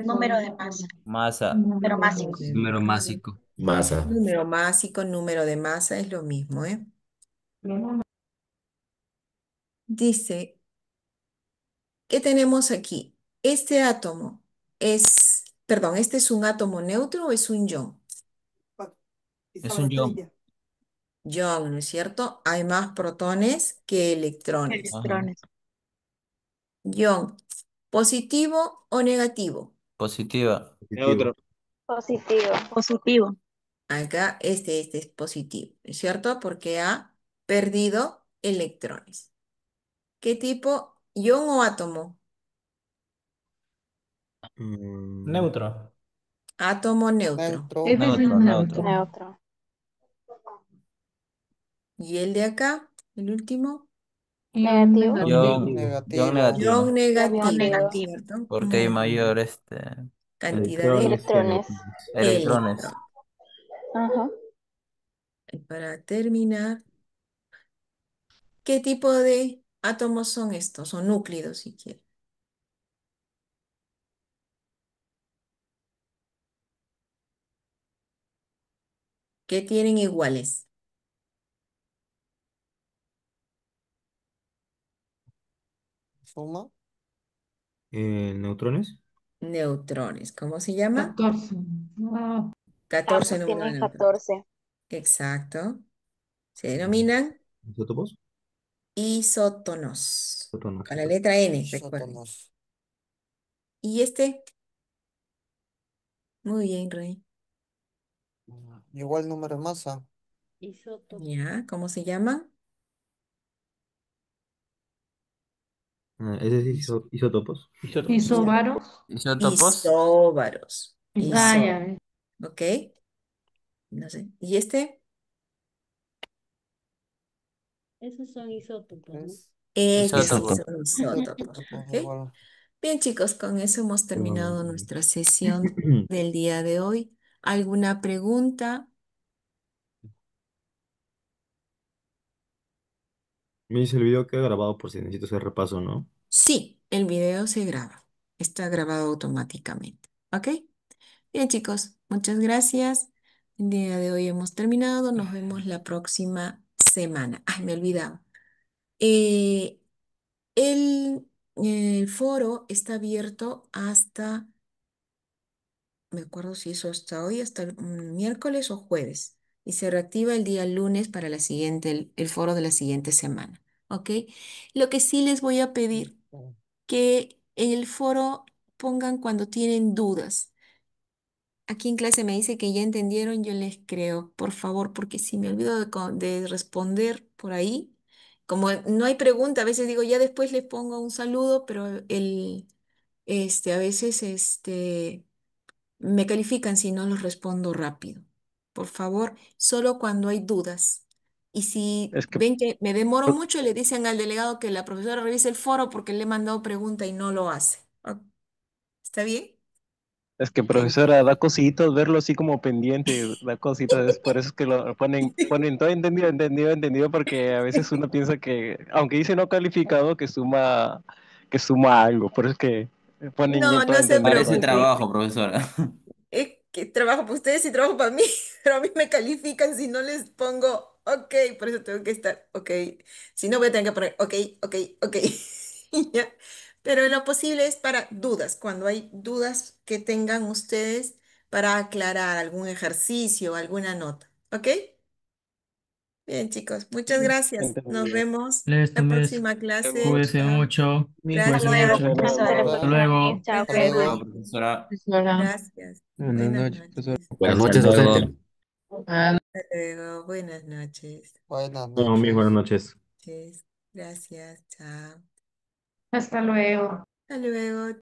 Número de masa. Masa. Número másico. Número másico. masa, número másico, número de masa es lo mismo, ¿eh? Dice, ¿qué tenemos aquí? Este átomo es, perdón, ¿este es un átomo neutro o es un ion? Es un ion. Ion, ¿no es cierto? Hay más protones que electrones. Ajá. Electrones. Ion, ¿positivo o negativo? Positiva. Neutro. Positivo. Positivo. Acá este es positivo, ¿no es cierto? Porque ha perdido electrones. ¿Qué tipo? ¿Ion o átomo? Mm, Neutro. Átomo neutro. Neutro. Ese es Neutro, el neutro. neutro. Neutro. ¿Y el de acá? El último. Ion Negativo. Ion, negativo. ion Negativo. Ion negativo. Ion negativo, ¿no es negativo. cierto? Porque hay Muy bien. mayor Cantidad de electrones que Electrones. neutrones. electrones. electrones. Ajá. Y para terminar, ¿qué tipo de átomos son estos? O núclidos, si quieren. ¿Qué tienen iguales? Suma. ¿Neutrones? Neutrones. ¿Cómo se llama? 14. Wow. 14 Ambos número de tienen neutrones. 14. Exacto. Se denominan ¿Isótopos? isótonos. Isótonos. Con la letra N, recuerden. Isótonos. ¿Y este? Muy bien, Rey. Igual número de masa. Ya, ¿cómo se llama? Es decir, isótopos. Isobaros. ¿Isótopos? Isóbaros. Ah, ya Isóbaros. ves. ¿Ok? No sé. ¿Y este? Esos son isótopos, ¿no? Este sí Isótopos. son isótopos. Isótopos ¿Ok? igual. Bien, chicos, con eso hemos terminado nuestra sesión del día de hoy. ¿Alguna pregunta? Me dice el video que he grabado por si necesito hacer repaso, ¿no? Sí, el video se graba. Está grabado automáticamente. ¿Ok? Bien, chicos, muchas gracias. El día de hoy hemos terminado. Nos vemos la próxima semana. Ay, me olvidaba. Eh, el, el foro está abierto hasta, me acuerdo si eso hasta hoy, hasta el miércoles o jueves. Y se reactiva el día lunes para la siguiente, el foro de la siguiente semana. ¿Ok? Lo que sí les voy a pedir que en el foro pongan cuando tienen dudas. Aquí en clase me dice que ya entendieron, yo les creo, por favor, porque si me olvido de responder por ahí, como no hay pregunta, a veces digo, ya después les pongo un saludo, pero a veces me califican si no los respondo rápido. Por favor, solo cuando hay dudas. Y si Es que, ven que me demoro mucho, le dicen al delegado que la profesora revise el foro porque le he mandado pregunta y no lo hace. ¿Está bien? profesora, da cositas verlo así como pendiente, da cositas, es por eso es que lo ponen todo entendido, entendido, entendido, porque a veces uno piensa que, aunque dice no calificado, que suma algo, por eso es que ponen No, todo no se Parece entendido. preocupe. trabajo, profesora. Es que trabajo para ustedes y trabajo para mí, pero a mí me califican si no les pongo ok, por eso tengo que estar ok. Si no, voy a tener que poner ok, ok, ok. Ya. Pero lo posible es para dudas, cuando hay dudas que tengan ustedes para aclarar algún ejercicio, alguna nota. ¿Ok? Bien, chicos, muchas gracias. Nos Entendido. vemos Listo, la Miss. próxima clase. Cuídese Chao. mucho. Hasta Cuídese luego, Gracias. mucho. profesora. Hasta Profesora. luego. Chao, Hasta cuídate. Chao, luego. profesora. Profesora. Gracias. Buenas Buenas noches, profesor. noches. Buenas Hasta noches, luego. docente. Ah, Hasta luego. Buenas noches. Buenas Bueno, mis buenas noches. noches. Gracias. Chao. hasta luego. Hasta luego.